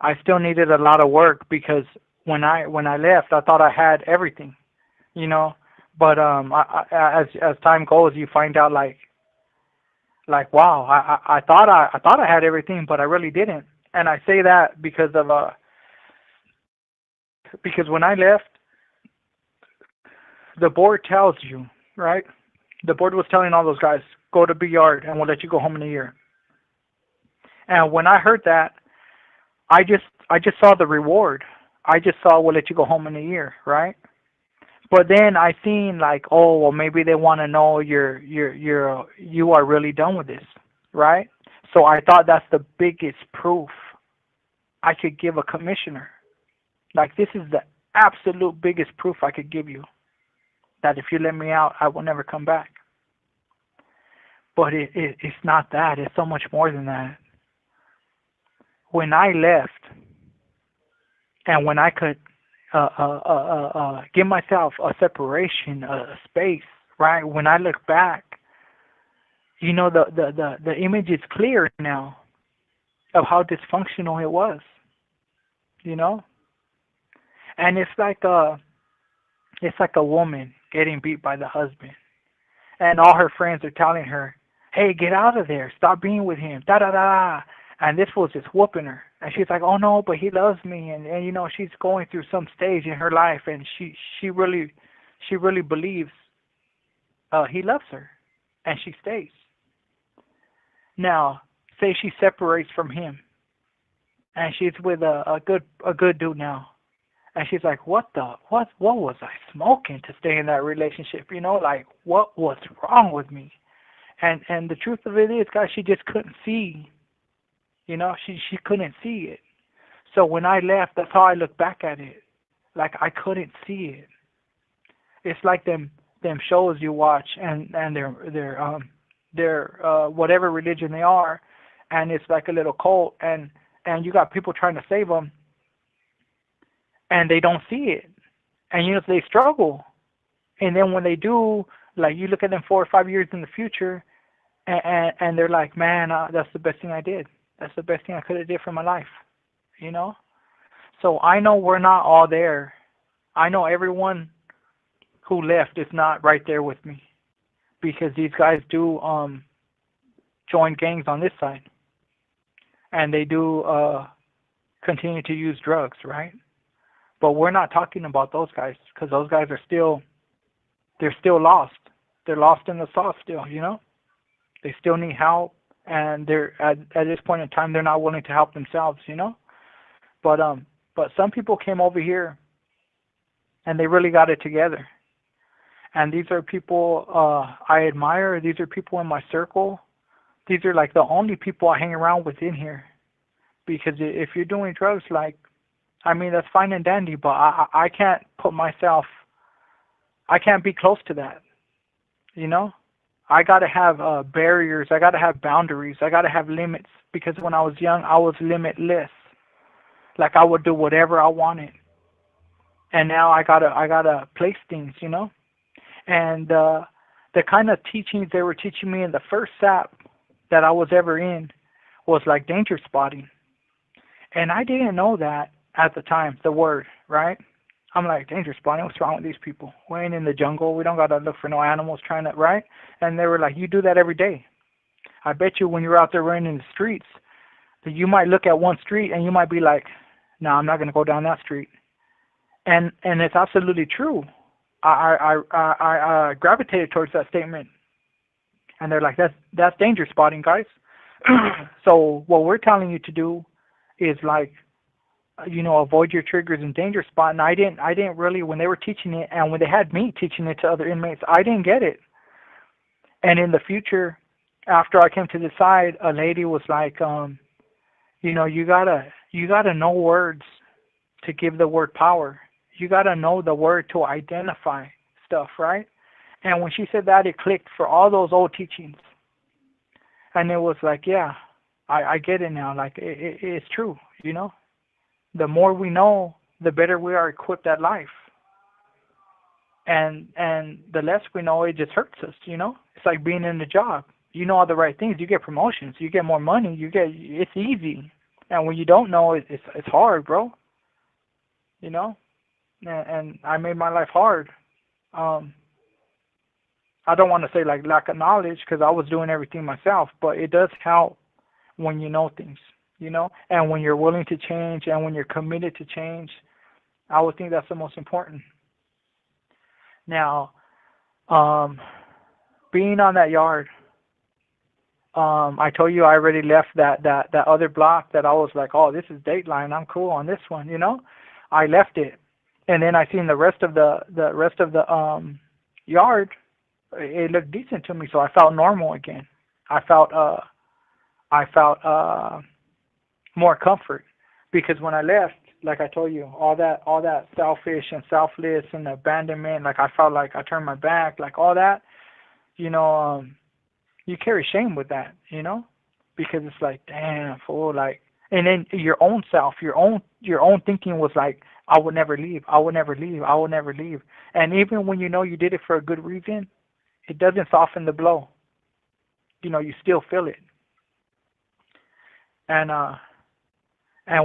I still needed a lot of work because when I left, I thought I had everything, you know. But as time goes, you find out like wow, I thought I had everything, but I really didn't. And I say that because when I left, the board tells you, right? The board was telling all those guys, go to B Yard and we'll let you go home in a year. And when I heard that, I just saw the reward. I just saw we'll let you go home in a year, right? But then I seen like, oh, well, maybe they want to know you are really done with this, right? So I thought that's the biggest proof I could give a commissioner. Like, this is the absolute biggest proof I could give you that if you let me out, I will never come back. But it's not that. It's so much more than that. When I left, and when I could give myself a separation, a space, right? When I look back, you know, the image is clear now of how dysfunctional it was, you know? And it's like a woman getting beat by the husband. And all her friends are telling her, hey, get out of there. Stop being with him. Da-da-da. And this was just whooping her. And she's like, oh, no, but he loves me. And you know, she's going through some stage in her life. And she really believes he loves her. And she stays. Now, say she separates from him. And she's with a good dude now. And she's like, what was I smoking to stay in that relationship? You know, like, what was wrong with me? And the truth of it is, guys, she just couldn't see. You know, she couldn't see it. So when I left, that's how I look back at it. Like, I couldn't see it. It's like them shows you watch and they're whatever religion they are, and it's like a little cult, and you got people trying to save them, and they don't see it. And, you know, they struggle. And then when they do, like, you look at them 4 or 5 years in the future, and they're like, man, that's the best thing I did. That's the best thing I could have did for my life, you know? So I know we're not all there. I know everyone who left is not right there with me because these guys do join gangs on this side. And they do continue to use drugs, right? But we're not talking about those guys because those guys are they're still lost. They're lost in the sauce still, you know? They still need help. And they're at this point in time, they're not willing to help themselves, you know. But some people came over here, and they really got it together. And these are people I admire. These are people in my circle. These are like the only people I hang around with in here. Because if you're doing drugs, like, I mean, that's fine and dandy, but I can't put myself. I can't be close to that, you know. I got to have barriers. I got to have boundaries. I got to have limits because when I was young, I was limitless. Like I would do whatever I wanted. And now I gotta place things, you know. And the kind of teachings they were teaching me in the first SAP that I was ever in was like danger spotting. And I didn't know that at the time, the word, right? I'm like, danger spotting, what's wrong with these people? We ain't in the jungle. We don't got to look for no animals trying to, right? And they were like, you do that every day. I bet you when you're out there running in the streets, that you might look at one street and you might be like, no, I'm not going to go down that street. And it's absolutely true. I gravitated towards that statement. And they're like, that's danger spotting, guys. So what we're telling you to do is like, you know, avoid your triggers and danger spot. And I didn't really, when they were teaching it and when they had me teaching it to other inmates, I didn't get it. And in the future, after I came to decide, a lady was like, you know, you gotta know words to give the word power. You gotta know the word to identify stuff, right? And when she said that, it clicked for all those old teachings. And it was like, yeah, I get it now. Like, it's true, you know? The more we know, the better we are equipped at life. And the less we know, it just hurts us, you know? It's like being in a job. You know all the right things. You get promotions. You get more money. It's easy. And when you don't know, it's hard, bro. You know? And I made my life hard. I don't want to say like lack of knowledge, because I was doing everything myself, but it does help when you know things, you know, and when you're willing to change and when you're committed to change. I would think that's the most important. Now, being on that yard, I told you I already left that other block that I was like, oh, this is Dateline, I'm cool on this one, you know. I left it, and then I seen the rest of the yard. It looked decent to me, so I felt normal again. I felt more comfort, because when I left, like I told you, all that selfish and selfless and abandonment, like I felt like I turned my back, like all that, you know, you carry shame with that, you know, because it's like, damn, fool, like, and then your own self, your own thinking was like, I would never leave, I would never leave, I would never leave. And even when you know you did it for a good reason, it doesn't soften the blow. You know, you still feel it. And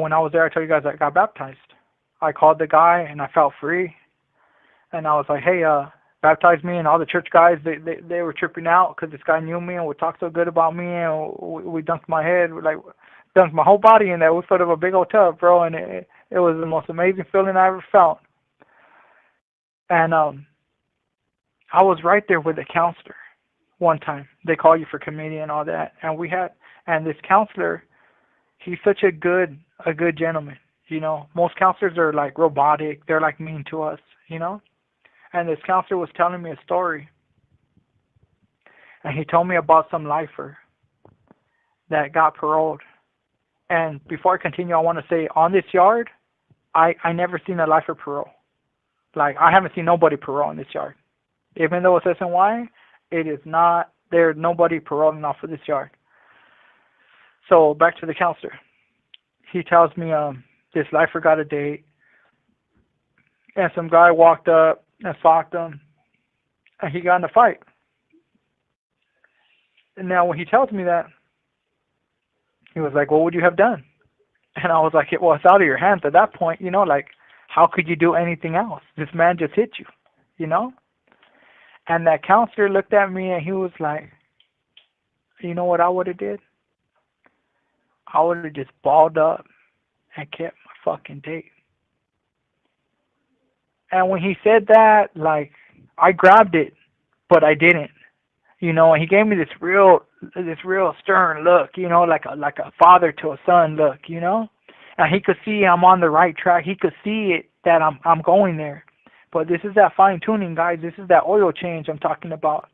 when I was there, I told you guys I got baptized. I called the guy and I felt free. And I was like, hey, baptize me. And all the church guys, they were tripping out because this guy knew me and would talk so good about me. And we dunked my head, like dunked my whole body in there. We sort of a big old tub, bro. And it was the most amazing feeling I ever felt. And I was right there with the counselor one time. They call you for committee and all that. And this counselor, he's such a good gentleman, you know. Most counselors are like robotic. They're like mean to us, you know. And this counselor was telling me a story. And he told me about some lifer that got paroled. And before I continue, I want to say, on this yard, I never seen a lifer parole. Like, I haven't seen nobody parole on this yard. Even though it's SNY, it is not, there's nobody paroling off of this yard. So back to the counselor. He tells me this lifer got a date, and some guy walked up and socked him, and he got in a fight. And now when he tells me that, he was like, what would you have done? And I was like, well, it's out of your hands at that point, you know, like, how could you do anything else? This man just hit you, you know? And that counselor looked at me and he was like, you know what I would have did? I would have just balled up and kept my fucking date. And when he said that, like, I grabbed it, but I didn't. You know, and he gave me this real stern look, you know, like a father to a son look, you know? And he could see I'm on the right track. He could see it that I'm going there. But this is that fine tuning, guys. This is that oil change I'm talking about.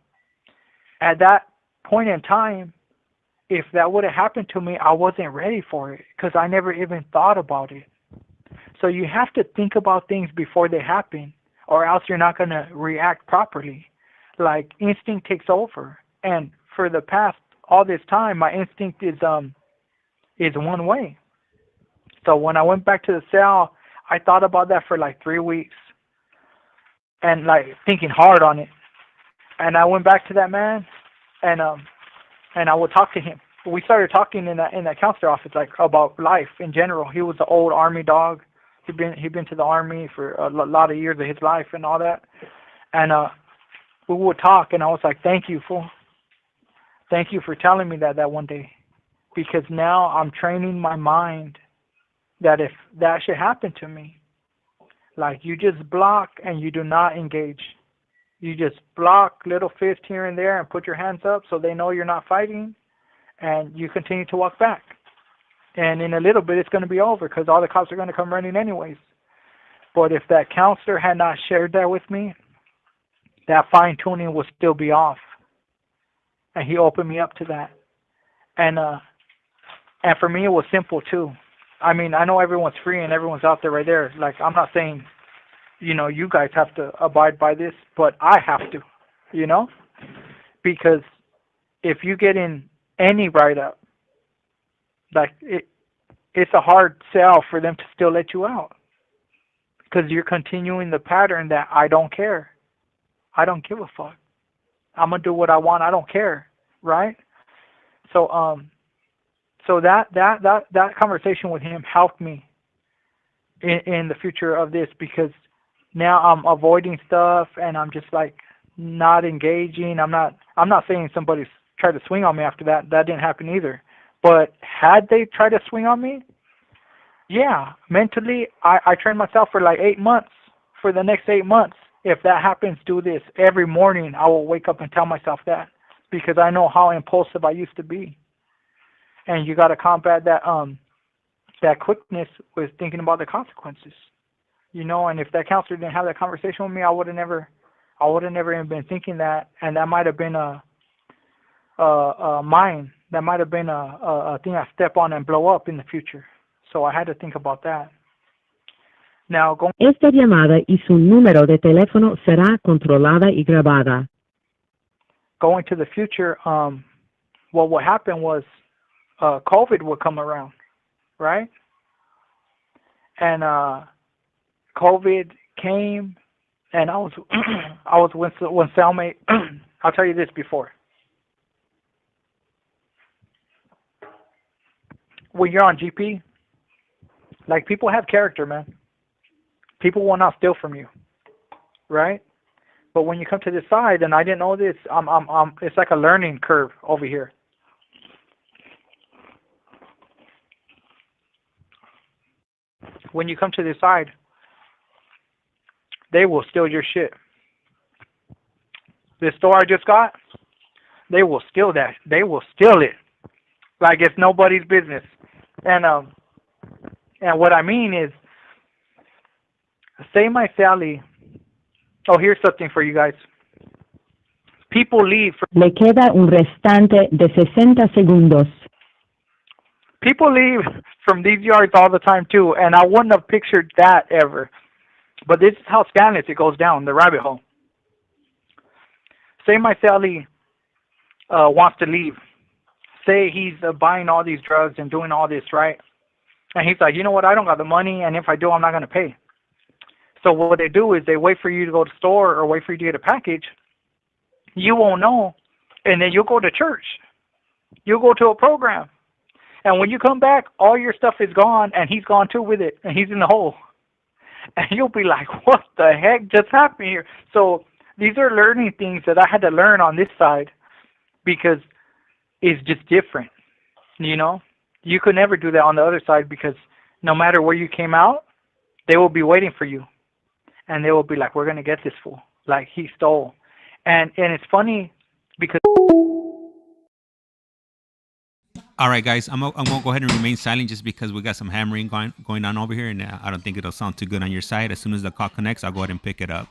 At that point in time, if that would have happened to me, I wasn't ready for it because I never even thought about it. So you have to think about things before they happen, or else you're not going to react properly. Like, instinct takes over. And for the past, all this time, my instinct is one way. So when I went back to the cell, I thought about that for like 3 weeks. And like thinking hard on it. And I went back to that man and I would talk to him. We started talking in that counselor office, like, about life in general. He was an old Army dog. He'd been to the Army for a lot of years of his life and all that. And we would talk, and I was like, thank you, fool. Thank you for telling me that one day. Because now I'm training my mind that if that should happen to me, like, you just block and you do not engage. You just block little fists here and there and put your hands up so they know you're not fighting, and you continue to walk back. And in a little bit, it's going to be over because all the cops are going to come running anyways. But if that counselor had not shared that with me, that fine-tuning would still be off. and he opened me up to that. And for me, it was simple too. I mean, I know everyone's free and everyone's out there right there. Like, I'm not saying, you guys have to abide by this, but I have to, because if you get in any write-up, like, it's a hard sell for them to still let you out, because you're continuing the pattern that I don't care. I don't give a fuck. I'm gonna do what I want. I don't care, right? So that conversation with him helped me in the future of this, because now I'm avoiding stuff and I'm just like not engaging. I'm not saying somebody's tried to swing on me after that. That didn't happen either. But had they tried to swing on me, yeah, mentally I trained myself for like 8 months. For the next 8 months, if that happens, do this. Every morning I will wake up and tell myself that, because I know how impulsive I used to be. And you got to combat that quickness with thinking about the consequences, And if that counselor didn't have that conversation with me, I would have never even been thinking that. And that might have been mine. That might have been a thing I step on and blow up in the future. So I had to think about that. Now, Esta llamada y su número de teléfono será controlada y grabada. Going to the future, what happened was, COVID would come around, right? And COVID came, and I was with cellmate. I'll tell you this before. When you're on GP, like, people have character, man. People will not steal from you, right? But when you come to this side, and I didn't know this, it's like a learning curve over here. When you come to this side, they will steal your shit. This store I just got, they will steal that. They will steal it like it's nobody's business. And what I mean is, say my Sally. Oh, here's something for you guys. People leave. Le queda un restante de 60 segundos. People leave from these yards all the time too, and I wouldn't have pictured that ever. But this is how scandalous it goes down the rabbit hole. Say my Sally wants to leave. Say he's buying all these drugs and doing all this, right? And he's like, you know what? I don't got the money, and if I do, I'm not going to pay. So what they do is they wait for you to go to the store or wait for you to get a package. You won't know, and then you'll go to church. You'll go to a program. And when you come back, all your stuff is gone, and he's gone too with it, and he's in the hole. And you'll be like, what the heck just happened here? So these are learning things that I had to learn on this side, because it's just different, You could never do that on the other side, because no matter where you came out, they will be waiting for you. And they will be like, we're going to get this fool. Like, he stole. And it's funny because... All right, guys, I'm gonna go ahead and remain silent just because we got some hammering going on over here, and I don't think it'll sound too good on your side. As soon as the call connects, I'll go ahead and pick it up.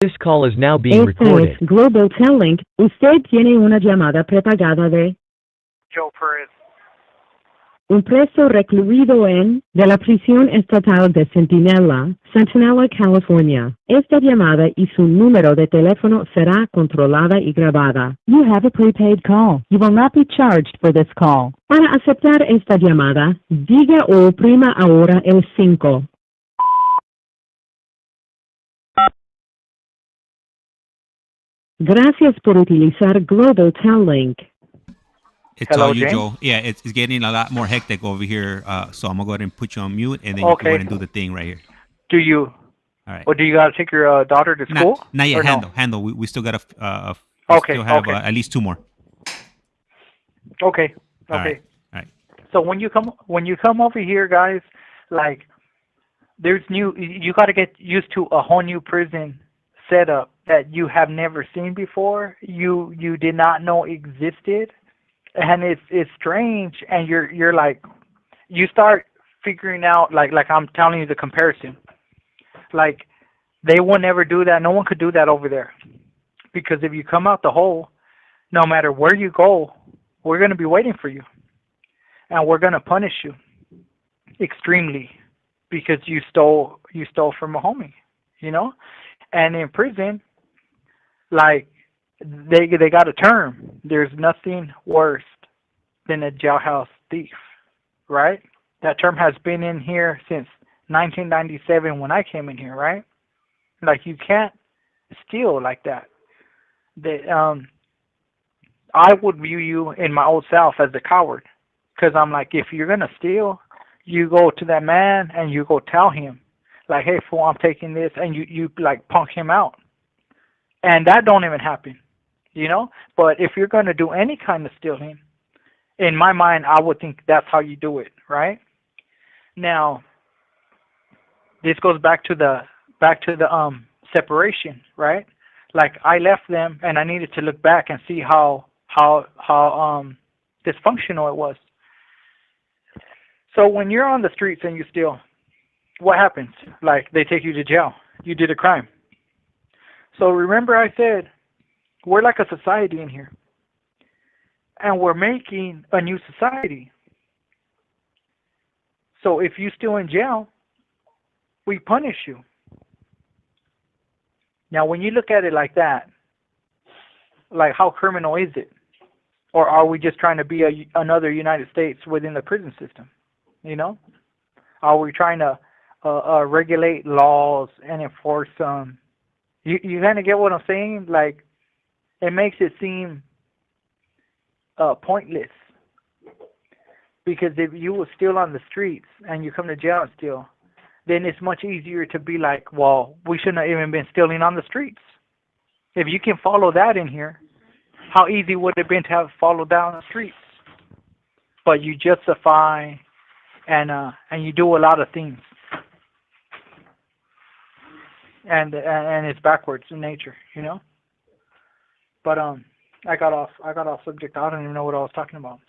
This call is now being Este recorded. es Global Telling. Usted tiene una llamada prepagada de Joe Perez. un preso recluido de la prisión estatal de Centinela, California. Esta llamada y su número de teléfono será controlada y grabada. You have a prepaid call. You will not be charged for this call. Para aceptar esta llamada, diga o oprima ahora el 5. Gracias por utilizar Global Telling. It's Hello, all you, James? Joe. Yeah, it's getting a lot more hectic over here. So I'm gonna go ahead and put you on mute, and then you can go ahead and do the thing right here. Do you? All right. Or do you got to take your daughter to school? Not yet. Or no? Handle. We still got Okay, still have okay. at least 2 more. Okay. All Okay. right. So when you come over here, guys, like you got to get used to a whole new prison setup that you have never seen before. You did not know existed, and it's strange. And you're like, you start figuring out like I'm telling you the comparison. Like they will never do that. No one could do that over there, because if you come out the hole, no matter where you go, we're gonna be waiting for you, and we're gonna punish you extremely because you stole from a homie, you know. And in prison, like they got a term. There's nothing worse than a jailhouse thief, right? That term has been in here since 1997 when I came in here, right? Like you can't steal like that. I would view you in my old self as a coward, because I'm like, if you're gonna steal, you go to that man and you go tell him, like, hey fool, I'm taking this, and you like punk him out, and that don't even happen, you know. But if you're gonna do any kind of stealing, in my mind, I would think that's how you do it, right? Now, this goes back to the separation, right? Like I left them, and I needed to look back and see how dysfunctional it was. So when you're on the streets and you steal, what happens? Like they take you to jail. You did a crime. So remember I said we're like a society in here, and we're making a new society. So if you steal in jail, we punish you. Now when you look at it like that, like how criminal is it? Or are we just trying to be another United States within the prison system? You know? Are we trying to regulate laws and enforce them? You kind of get what I'm saying? Like, it makes it seem pointless. Because if you were still on the streets and you come to jail and steal, then it's much easier to be like, well, we shouldn't have even been stealing on the streets. If you can follow that in here, how easy would it have been to have followed down the streets? But you justify and you do a lot of things, and it's backwards in nature, you know. But I got off subject. I don't even know what I was talking about.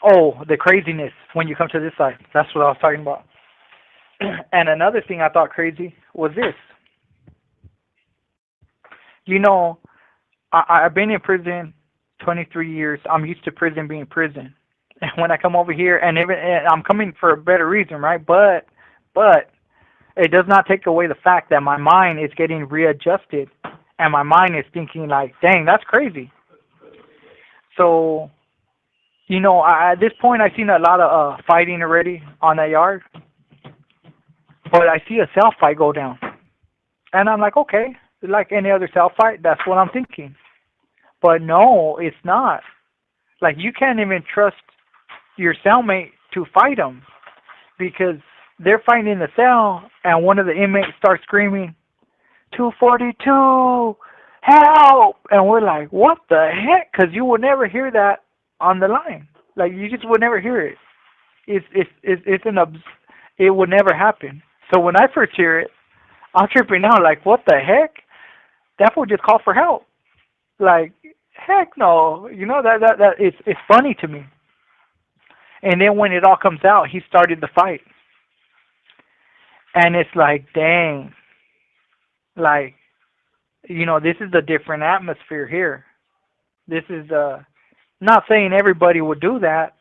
Oh, the craziness when you come to this side. That's what I was talking about. And another thing I thought crazy was this. You know, I've been in prison 23 years. I'm used to prison being prison. And when I come over here, and I'm coming for a better reason, right? But it does not take away the fact that my mind is getting readjusted, and my mind is thinking like, dang, that's crazy. So, you know, at this point, I've seen a lot of fighting already on that yard. But I see a cell fight go down. And I'm like, okay, like any other cell fight, that's what I'm thinking. But no, it's not. Like, you can't even trust your cellmate to fight them, because they're fighting in the cell, and one of the inmates starts screaming, 242, help! And we're like, what the heck? Because you would never hear that on the line. Like, you just would never hear it. It would never happen. So when I first hear it, I'm tripping out, like, what the heck? That fool just called for help. Like, heck no. You know, that it's funny to me. And then when it all comes out, he started the fight. And it's like, dang. Like, you know, this is a different atmosphere here. This is, not saying everybody would do that,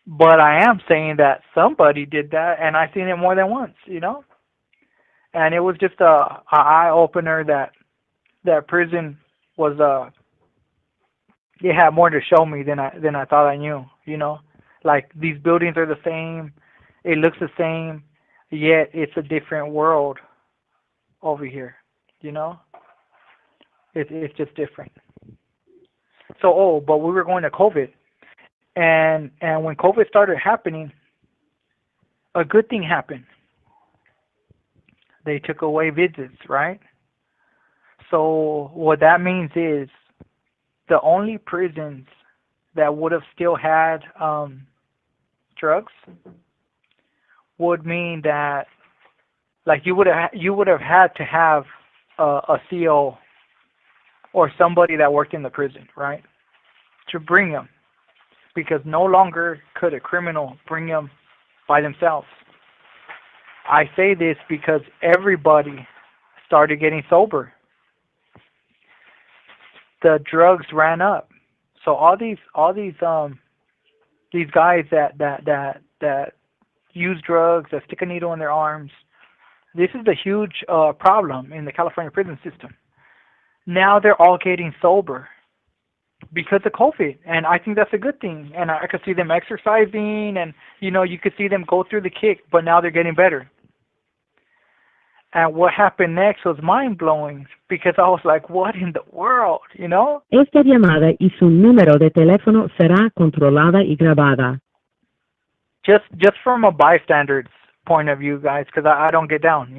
but I am saying that somebody did that, and I've seen it more than once, you know? And it was just a eye-opener that prison was, it had more to show me than I thought I knew, you know? Like, these buildings are the same, it looks the same, yet it's a different world over here, you know? It's just different. So, but we were going to COVID. And when COVID started happening, a good thing happened. They took away visits, right? So what that means is the only prisons that would have still had drugs would mean that, like, you would have had to have a CO or somebody that worked in the prison, right, to bring them, because no longer could a criminal bring them by themselves. I say this because everybody started getting sober. The drugs ran up, so all these guys that use drugs, that stick a needle in their arms. This is the huge problem in the California prison system. Now they're all getting sober because of COVID, and I think that's a good thing. And I could see them exercising, and you could see them go through the kick, but now they're getting better. And what happened next was mind-blowing, because I was like, what in the world, Esta llamada y su número de teléfono será controlada y grabada. Just from a bystander's point of view, guys, because I don't get down,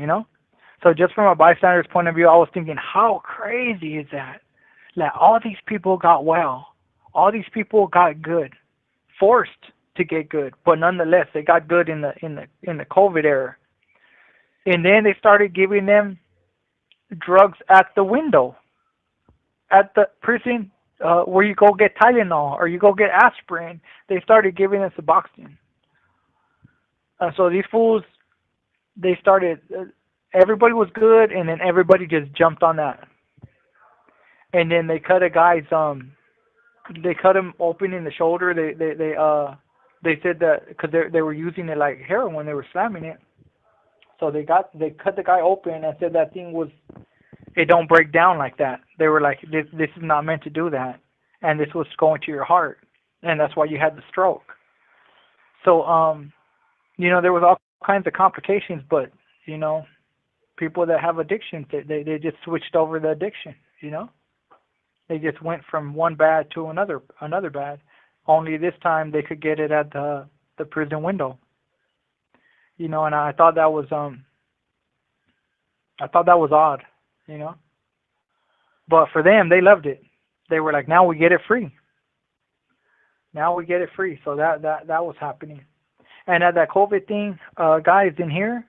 So just from a bystander's point of view, I was thinking, how crazy is that? Like, all these people got well. All these people got good. Forced to get good, but nonetheless, they got good in the COVID era. And then they started giving them drugs at the window, at the prison, where you go get Tylenol or you go get aspirin. They started giving us Suboxone. So these fools, they started, everybody was good, and then everybody just jumped on that. And then they cut a guy's, they cut him open in the shoulder. They said that because they were using it like heroin, they were slamming it. So they cut the guy open and said that thing it don't break down like that. They were like, this is not meant to do that, and this was going to your heart, and that's why you had the stroke. So there was all kinds of complications, but people that have addictions, they just switched over the addiction. They just went from one bad to another bad. Only this time they could get it at the prison window. And I thought that was odd, But for them, they loved it. They were like, now we get it free. Now we get it free. So that was happening. And at that COVID thing, guys in here,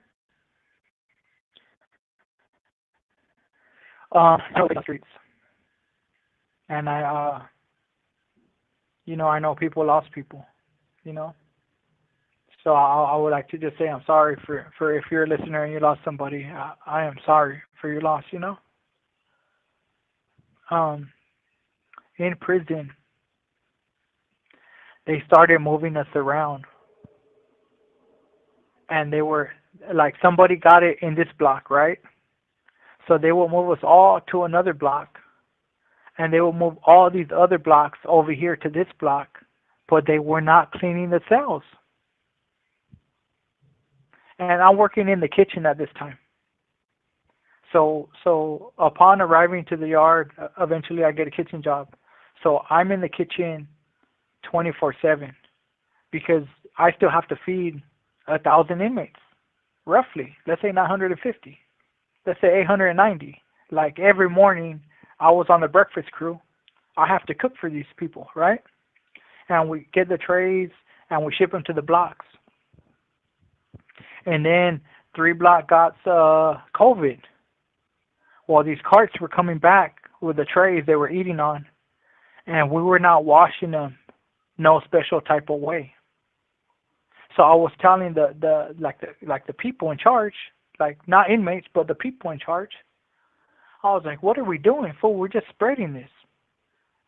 the streets. And I know people lost people, So I would like to just say I'm sorry for if you're a listener and you lost somebody. I am sorry for your loss, In prison, they started moving us around. And they were, like, somebody got it in this block, right? So they will move us all to another block. And they will move all these other blocks over here to this block. But they were not cleaning the cells. And I'm working in the kitchen at this time. So upon arriving to the yard, eventually I get a kitchen job. So I'm in the kitchen 24/7 because I still have to feed 1,000 inmates, roughly. Let's say 950. Let's say 890. Like, every morning I was on the breakfast crew. I have to cook for these people, right? And we get the trays and we ship them to the blocks. And then 3 block got COVID. Well, these carts were coming back with the trays they were eating on, and we were not washing them no special type of way. So I was telling the people in charge, like, not inmates, but the people in charge. I was like, what are we doing, fool? We're just spreading this.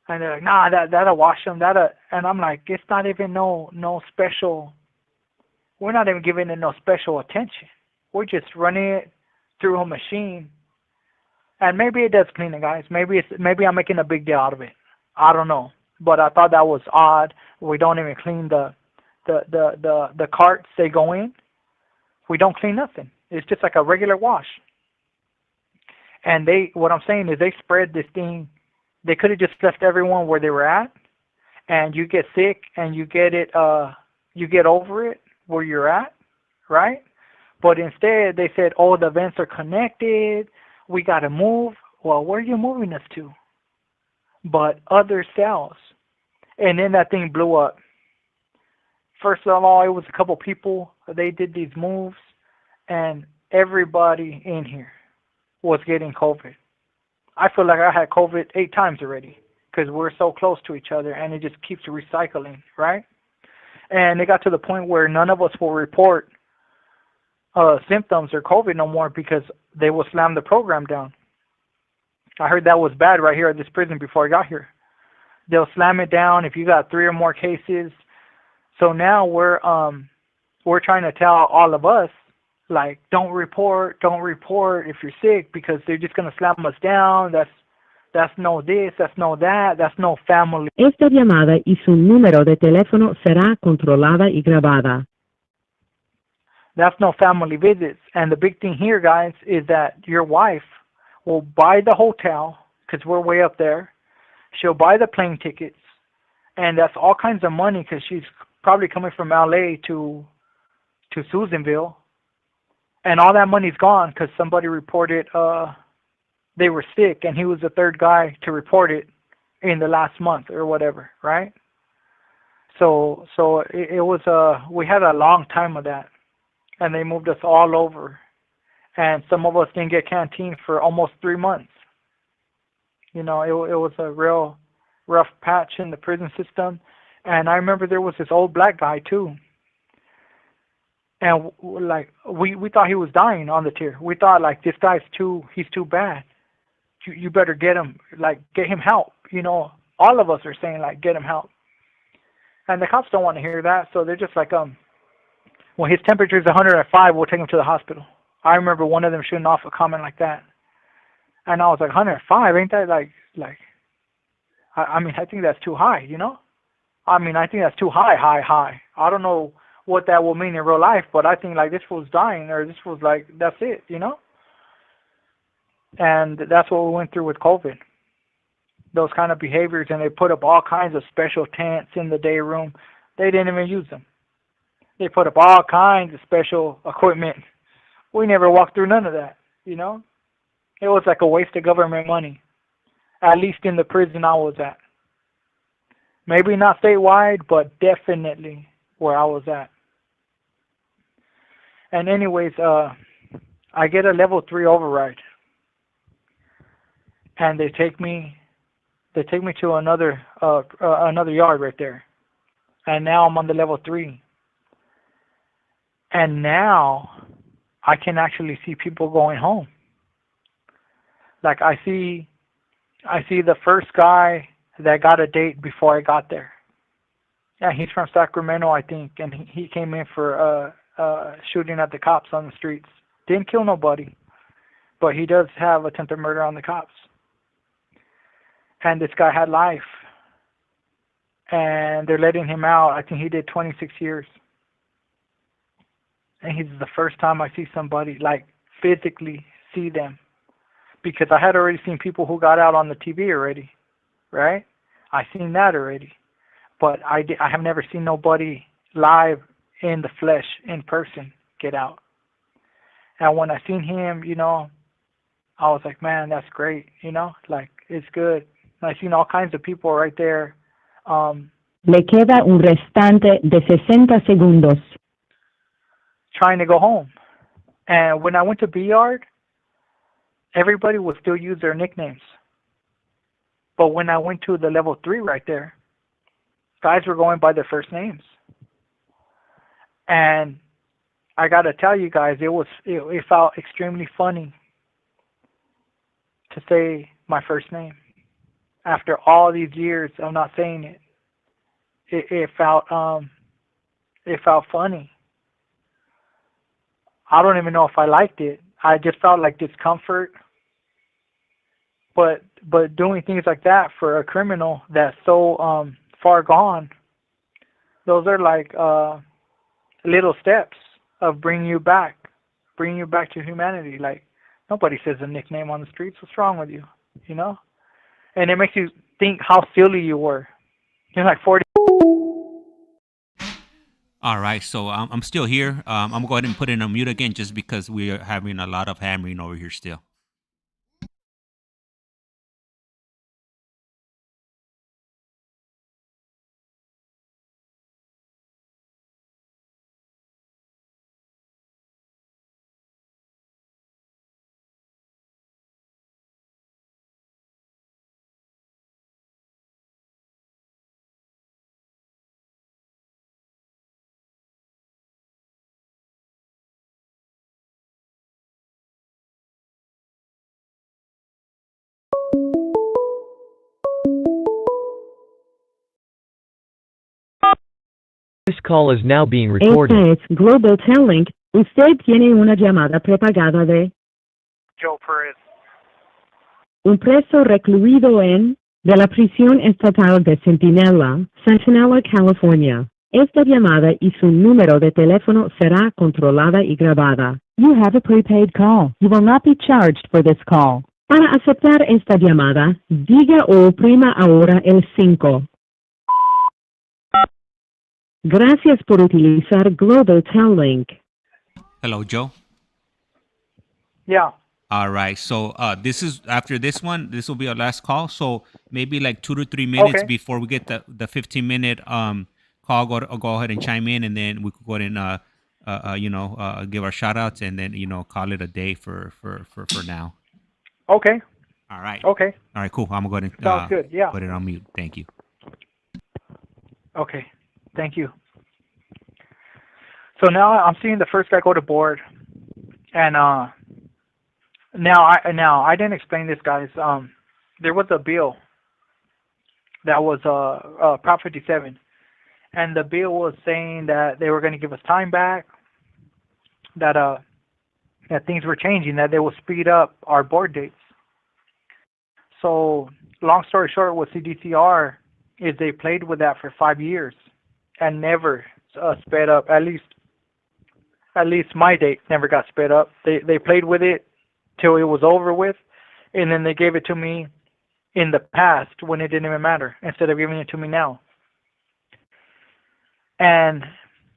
And they're like, nah, that'll wash them. And I'm like, it's not even no special. We're not even giving it no special attention. We're just running it through a machine. And maybe it does clean it, guys. Maybe I'm making a big deal out of it. I don't know. But I thought that was odd. We don't even clean the carts they go in. We don't clean nothing. It's just like a regular wash. And what I'm saying is they spread this thing. They could have just left everyone where they were at, and you get sick and you get over it where you're at, right? But instead they said, oh, the vents are connected. We got to move. Well, where are you moving us to? But other cells. And then that thing blew up. First of all, it was a couple people. They did these moves, and everybody in here was getting COVID. I feel like I had COVID 8 times already because we're so close to each other, and it just keeps recycling, right? And it got to the point where none of us will report symptoms or COVID no more because they will slam the program down. I heard that was bad right here at this prison before I got here. They'll slam it down if you got 3 or more cases. So now we're trying to tell all of us, like, don't report if you're sick because they're just gonna slam us down. That's no this, that's no that, that's no family. Esta llamada y su número de teléfono será controlada y grabada. That's no family visits. And the big thing here, guys, is that your wife will buy the hotel because we're way up there. She'll buy the plane tickets, and that's all kinds of money because she's probably coming from LA to Susanville, and all that money's gone because somebody reported they were sick, and he was the 3rd guy to report it in the last month or whatever, right? So it was we had a long time of that, and they moved us all over, and some of us didn't get canteen for almost 3 months. You know, it was a real rough patch in the prison system. And I remember there was this old black guy too. And like we thought he was dying on the tier. We thought like this guy's he's too bad. You better get him help. You know, all of us are saying like get him help. And the cops don't want to hear that, so they're just like well, his temperature is 105, we'll take him to the hospital. I remember one of them shooting off a comment like that. And I was like, 105, ain't that like I mean, I think that's too high, you know? I mean, I think that's too high. I don't know what that will mean in real life, but I think like this fool's dying, or this fool's like, that's it, you know? And that's what we went through with COVID. Those kind of behaviors, and they put up all kinds of special tents in the day room. They didn't even use them. They put up all kinds of special equipment. We never walked through none of that, you know? It was like a waste of government money, at least in the prison I was at. Maybe not statewide, but definitely where I was at. And anyways, I get a level 3 override, and they take me to another yard right there, and now I'm on the level 3, and now I can actually see people going home. Like I see the first guy that got a date before I got there. Yeah, he's from Sacramento, I think, and he came in for shooting at the cops on the streets. Didn't kill nobody, but he does have attempted murder on the cops. And this guy had life, and they're letting him out. I think he did 26 years. And he's the first time I see somebody, like, physically see them. Because I had already seen people who got out on the TV already, right? I seen that already. But I have never seen nobody live in the flesh, in person, get out. And when I seen him, you know, I was like, man, that's great, you know? Like, it's good. And I seen all kinds of people right there. Le queda un restante de 60 segundos. Trying to go home. And when I went to B-Yard, everybody would still use their nicknames. But when I went to the level 3 right there, guys were going by their first names. And I got to tell you guys, it felt extremely funny to say my first name. After all these years of not saying it, it felt funny. I don't even know if I liked it. I just felt like discomfort. But doing things like that for a criminal that's so far gone, those are like little steps of bringing you back to humanity. Like, nobody says a nickname on the streets. What's wrong with you? You know? And it makes you think how silly you were. You're like 40. All right, so I'm still here. I'm going to go ahead and put it on mute again just because we are having a lot of hammering over here still. This call is now being recorded. Este es Global Telling. Usted tiene una llamada prepagada de Joe Perez. un preso recluido de la prisión estatal de Centinela, California. Esta llamada y su número de teléfono será controlada y grabada. You have a prepaid call. You will not be charged for this call. Para aceptar esta llamada, diga o oprima ahora el 5. Gracias por utilizar Global Telling. Hello, Joe. Yeah. All right. So this is after this one. This will be our last call. So maybe like 2 to 3 minutes before we get the 15-minute call. Go ahead and chime in, and then we could go ahead and give our shout outs, and then call it a day for now. Okay. All right. Okay. All right. Cool. I'm gonna go ahead and sounds good. Yeah. Put it on mute. Thank you. Okay. Thank you. So now I'm seeing the first guy go to board, and now I didn't explain this, guys. There was a bill that was Prop 57, and the bill was saying that they were going to give us time back, that things were changing, that they will speed up our board dates. So long story short, with CDCR is they played with that for 5 years and never sped up. At least my date never got sped up. They played with it till it was over with, and then they gave it to me in the past when it didn't even matter, instead of giving it to me now. And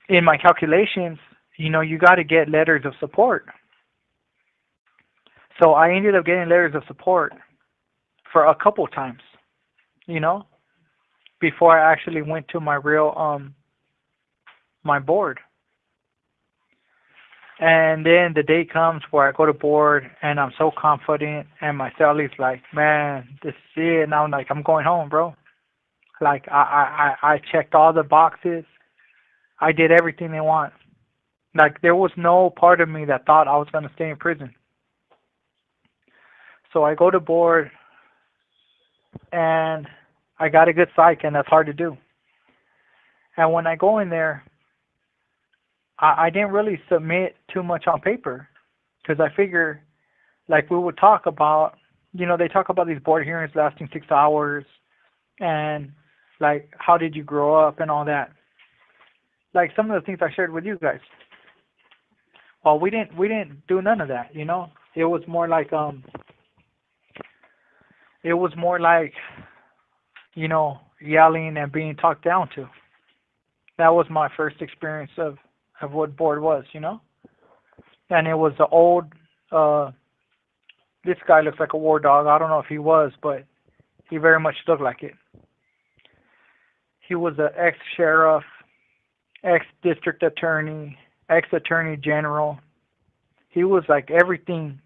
in my calculations, you got to get letters of support. So I ended up getting letters of support for a couple times, before I actually went to my real my board. And then the day comes where I go to board, and I'm so confident, and my celly's like, man, this is it. And I'm like, I'm going home, bro. Like, I checked all the boxes. I did everything they want. Like, there was no part of me that thought I was going to stay in prison. So I go to board, and I got a good psych, and that's hard to do. And when I go in there, I didn't really submit too much on paper, because I figure, like, we would talk about, they talk about these board hearings lasting 6 hours, and, like, how did you grow up and all that. Like, some of the things I shared with you guys. Well, we didn't do none of that, It was more like, yelling and being talked down to. That was my first experience of what board was, And it was the old, this guy looks like a war dog. I don't know if he was, but he very much looked like it. He was an ex-sheriff, ex-district attorney, ex-attorney general. He was like everything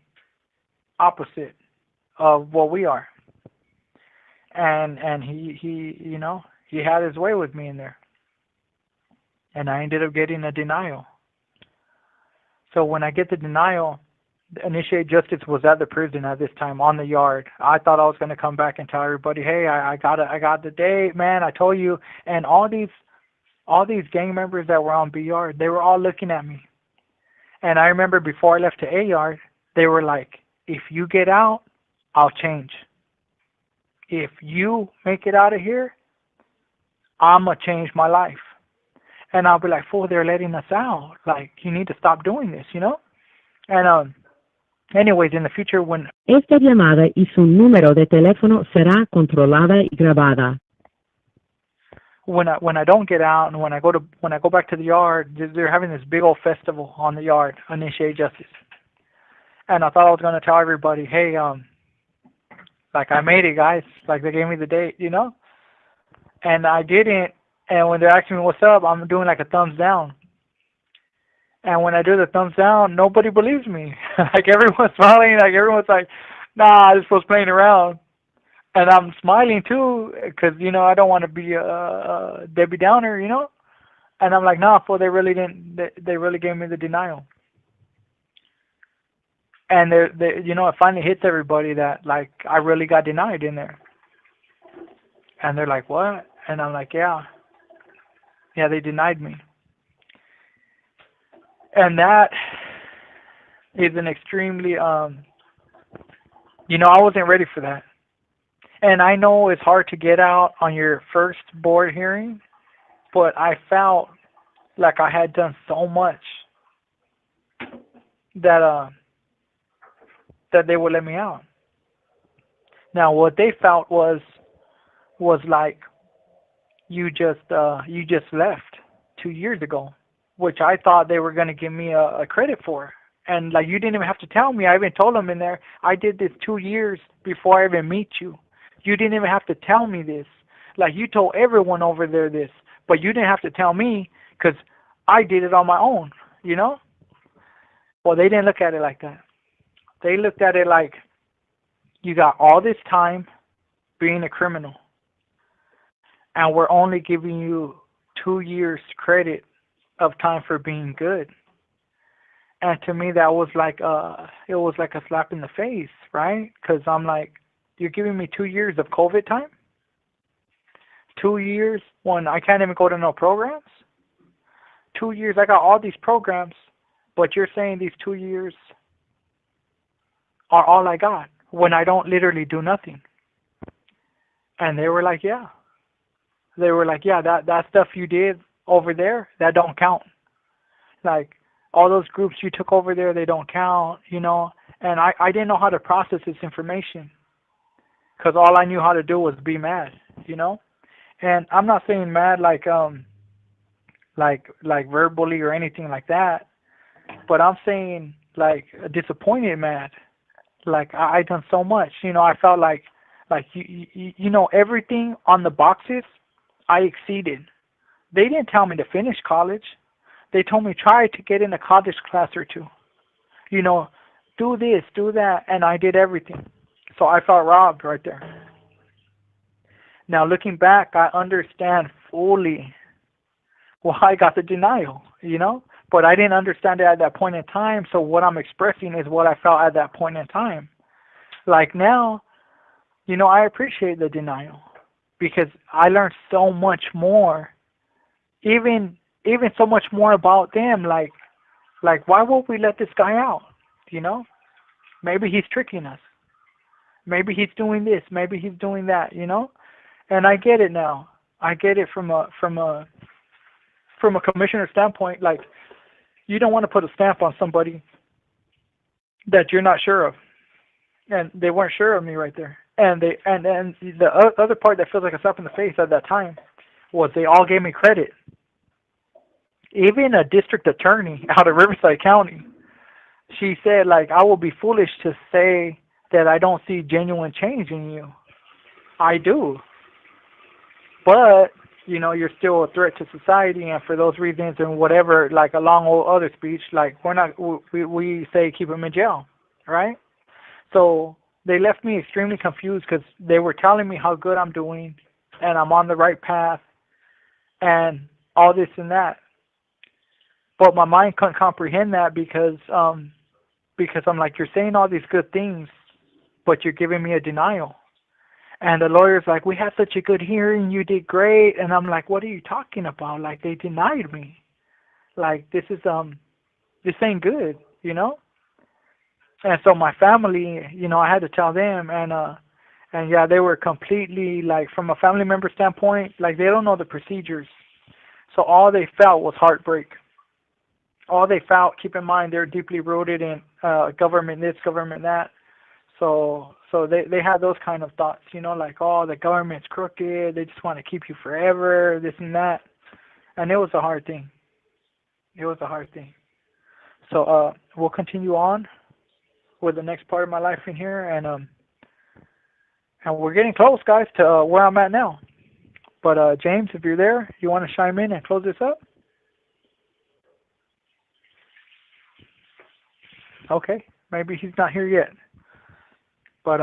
opposite of what we are. And he had his way with me in there. And I ended up getting a denial. So when I get the denial, Initiate Justice was at the prison at this time on the yard. I thought I was going to come back and tell everybody, hey, I got the date, man. I told you. And all these gang members that were on B yard, they were all looking at me. And I remember before I left to A yard, they were like, if you get out, I'll change. If you make it out of here, I'm going to change my life. And I'll be like, fool, they're letting us out. Like, you need to stop doing this, And anyways, in the future, when esta llamada y su número de teléfono será controlada y grabada. When I don't get out, and when I go back to the yard, they're having this big old festival on the yard, Initiate Justice. And I thought I was going to tell everybody, hey, like, I made it, guys. Like, they gave me the date, And I didn't. And when they're asking me what's up, I'm doing like a thumbs down. And when I do the thumbs down, nobody believes me. Like, everyone's smiling. Like, everyone's like, nah, this was playing around. And I'm smiling too, because, I don't want to be a Debbie Downer, And I'm like, nah, fool, they really didn't. They really gave me the denial. And it finally hits everybody that, like, I really got denied in there. And they're like, what? And I'm like, yeah. Yeah, they denied me. And that is an extremely, I wasn't ready for that. And I know it's hard to get out on your first board hearing, but I felt like I had done so much that that they would let me out. Now, what they felt was like you just left 2 years ago, which I thought they were going to give me a credit for. And like, you didn't even have to tell me. I even told them in there, I did this 2 years before I even meet you. You didn't even have to tell me this. Like, you told everyone over there this, but you didn't have to tell me because I did it on my own, Well, they didn't look at it like that. They looked at it like, you got all this time being a criminal, and we're only giving you 2 years credit of time for being good. And to me, that was like it was like a slap in the face, right? Because I'm like, you're giving me 2 years of COVID time? 2 years when I can't even go to no programs? 2 years, I got all these programs, but you're saying these 2 years are all I got when I don't literally do nothing. And they were like, yeah. They were like, yeah, that stuff you did over there, that don't count. Like, all those groups you took over there, they don't count, And I didn't know how to process this information because all I knew how to do was be mad, And I'm not saying mad like verbally or anything like that, but I'm saying like disappointed mad. Like, I done so much, I felt like everything on the boxes I exceeded. They didn't tell me to finish college. They told me try to get in a college class or two. Do this, do that, and I did everything. So I felt robbed right there. Now, looking back, I understand fully why I got the denial, But I didn't understand it at that point in time, so what I'm expressing is what I felt at that point in time. Like now, I appreciate the denial because I learned so much more, even so much more about them. Like why would we let this guy out? Maybe he's tricking us. Maybe he's doing this. Maybe he's doing that. And I get it now. I get it from a commissioner standpoint. Like, you don't want to put a stamp on somebody that you're not sure of, and they weren't sure of me right there. And the other part that feels like a slap in the face at that time was they all gave me credit. Even a district attorney out of Riverside County, she said, like, I will be foolish to say that I don't see genuine change in you. I do. But, you're still a threat to society, and for those reasons and whatever, like a long old other speech, like, we say keep him in jail, right? So they left me extremely confused because they were telling me how good I'm doing and I'm on the right path and all this and that. But my mind couldn't comprehend that because I'm like, you're saying all these good things, but you're giving me a denial. And the lawyer's like, we had such a good hearing, you did great. And I'm like, what are you talking about? Like, they denied me. Like, this ain't good, And so my family, I had to tell them, and yeah, they were completely, like, from a family member standpoint, like, they don't know the procedures. So all they felt was heartbreak. All they felt, keep in mind, they're deeply rooted in government this, government that. So they had those kind of thoughts, like, oh, the government's crooked, they just want to keep you forever, this and that. And it was a hard thing. So we'll continue on with the next part of my life in here, and we're getting close, guys, to where I'm at now. But James, if you're there, you want to chime in and close this up? Okay, maybe he's not here yet. But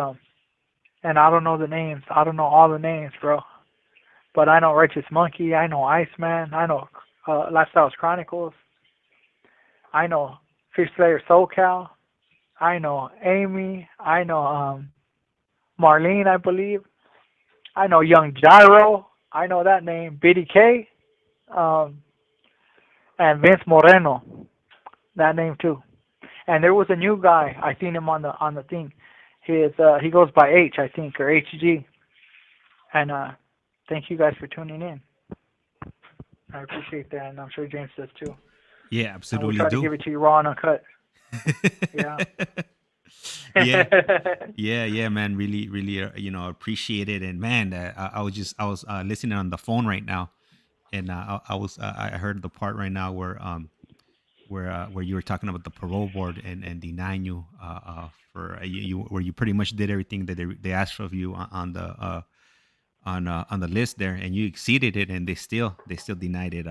and I don't know the names. I don't know all the names, bro. But I know Righteous Monkey. I know ICEMAN. I know Lifestyles Chronicles. I know Fish Slayer SoCal. I know Amy. I know Marlene, I believe. I know Young Gyro. I know that name. Biddy K. and Vince Moreno, that name too. And there was a new guy. I seen him on the thing. He goes by H, I think, or HG. And thank you guys for tuning in. I appreciate that, and I'm sure James does too. Yeah, absolutely. And we'll try to give it to you raw and uncut. Yeah. yeah, man. Really, really, appreciate it. And man, I was listening on the phone right now, and I heard the part right now where you were talking about the parole board and denying you for you where you pretty much did everything that they asked of you on the list there, and you exceeded it, and they still denied it.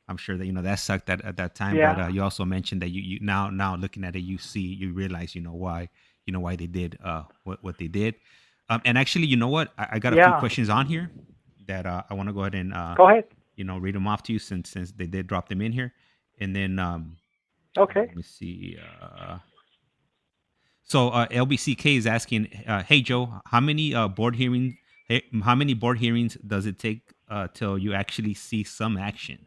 I'm sure that that sucked at that time. Yeah. But you also mentioned that you now looking at it, you realize why they did what they did. And actually, you know what? I got a few questions on here that I want to go ahead and go ahead. Read them off to you since they did drop them in here, and then okay. Let me see. So LBCK is asking, hey Joe, how many board hearings does it take till you actually see some action?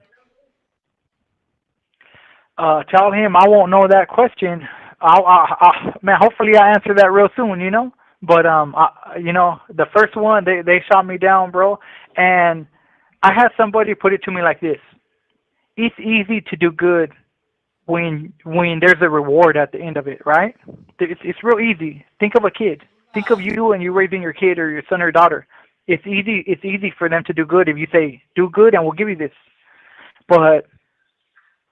Tell him I won't know that question. Man, hopefully I answer that real soon, But the first one they shot me down, bro, and I had somebody put it to me like this: it's easy to do good when there's a reward at the end of it, right? It's real easy. Think of a kid. Think of you and you raising your kid or your son or daughter. It's easy for them to do good if you say, do good and we'll give you this. But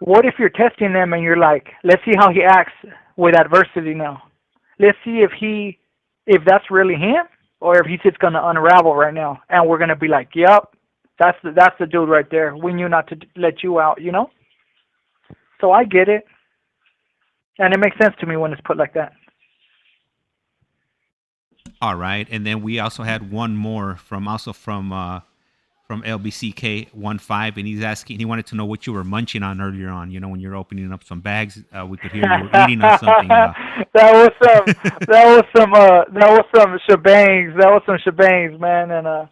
what if you're testing them and you're like, let's see how he acts with adversity now. Let's see if that's really him or if he's just going to unravel right now. And we're going to be like, yep, that's the dude right there. We knew not to let you out, So I get it. And it makes sense to me when it's put like that. All right. And then we also had one more from LBCK15, and he's asking, he wanted to know what you were munching on earlier on, when you're opening up some bags. We could hear you were eating on something. That was some shebangs, man. And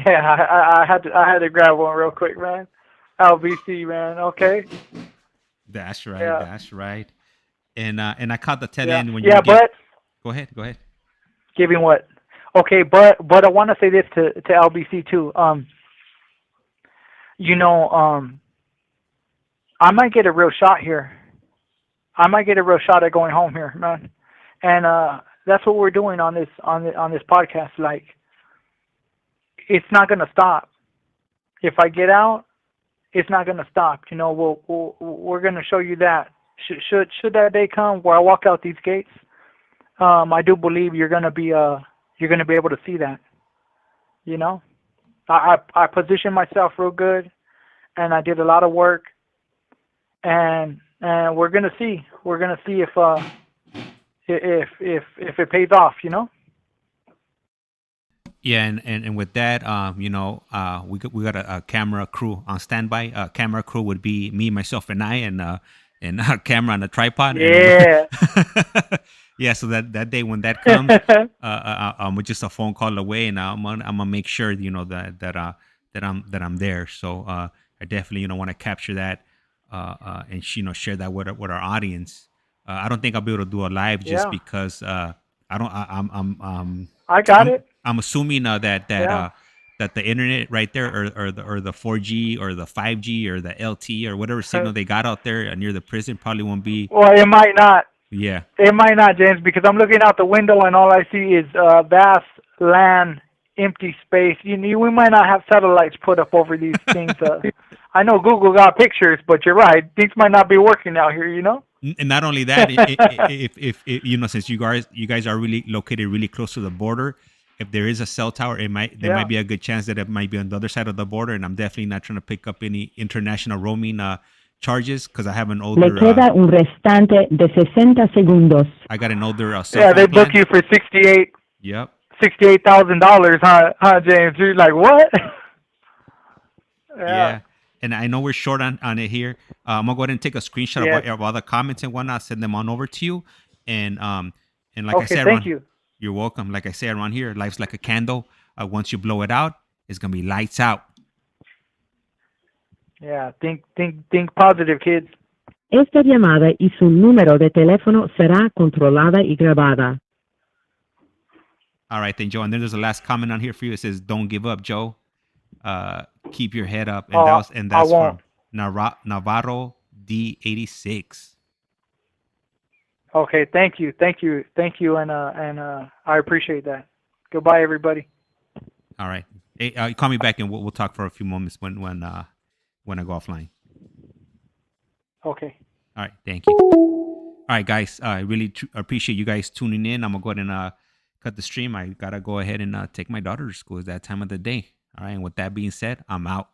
yeah, I had to grab one real quick, man. LBC, man. Okay. That's right. Yeah. That's right. And I caught the tail end when you but go ahead. Giving what? Okay, but I want to say this to LBC too. I might get a real shot here. I might get a real shot at going home here, man. And that's what we're doing on this podcast. Like, it's not gonna stop. If I get out, it's not gonna stop. We're gonna show you that. Should that day come where I walk out these gates, I do believe you're gonna be able to see that. I positioned myself real good, and I did a lot of work, and we're gonna see if it pays off. Yeah, and with that, we got a camera crew on standby. Camera crew would be me, myself, and I, and a camera on a tripod. Yeah. Yeah, so that day when that comes, I'm just a phone call away, and I'm gonna make sure that I'm there. So I definitely want to capture that and share that with our audience. I don't think I'll be able to do a live just because I got it. I'm assuming that the internet right there, or the 4G or the 5G or the LTE or whatever signal they got out there near the prison probably won't be. Well, it might not. Yeah. It might not, James, because I'm looking out the window and all I see is vast land, empty space. We might not have satellites put up over these things. I know Google got pictures, but you're right. Things might not be working out here, And not only that, if since you guys are really located really close to the border, if there is a cell tower, there might be a good chance that it might be on the other side of the border. And I'm definitely not trying to pick up any international roaming charges because I have an older. Le queda un restante de 60 segundos. I got an older. They book you for 68. Yep. $68,000, huh, James? You're like, what? Yeah. And I know we're short on it here. I'm gonna go ahead and take a screenshot of all the comments and whatnot. Send them on over to you. And like I said, thank you. You're welcome. Like I say around here, life's like a candle. Once you blow it out, it's gonna be lights out. Yeah, think positive, kids. Esta llamada y su número de teléfono será controlada y grabada. All right, then, Joe. And then there's a last comment on here for you. It says, "Don't give up, Joe. Keep your head up." And that's from Navarro D86. Okay, thank you, and I appreciate that. Goodbye, everybody. All right. Hey, call me back and we'll talk for a few moments when I go offline. Okay. All right. Thank you. All right, guys. I really appreciate you guys tuning in. I'm gonna go ahead and cut the stream. I gotta go ahead and take my daughter to school. It's that time of the day. All right. And with that being said, I'm out.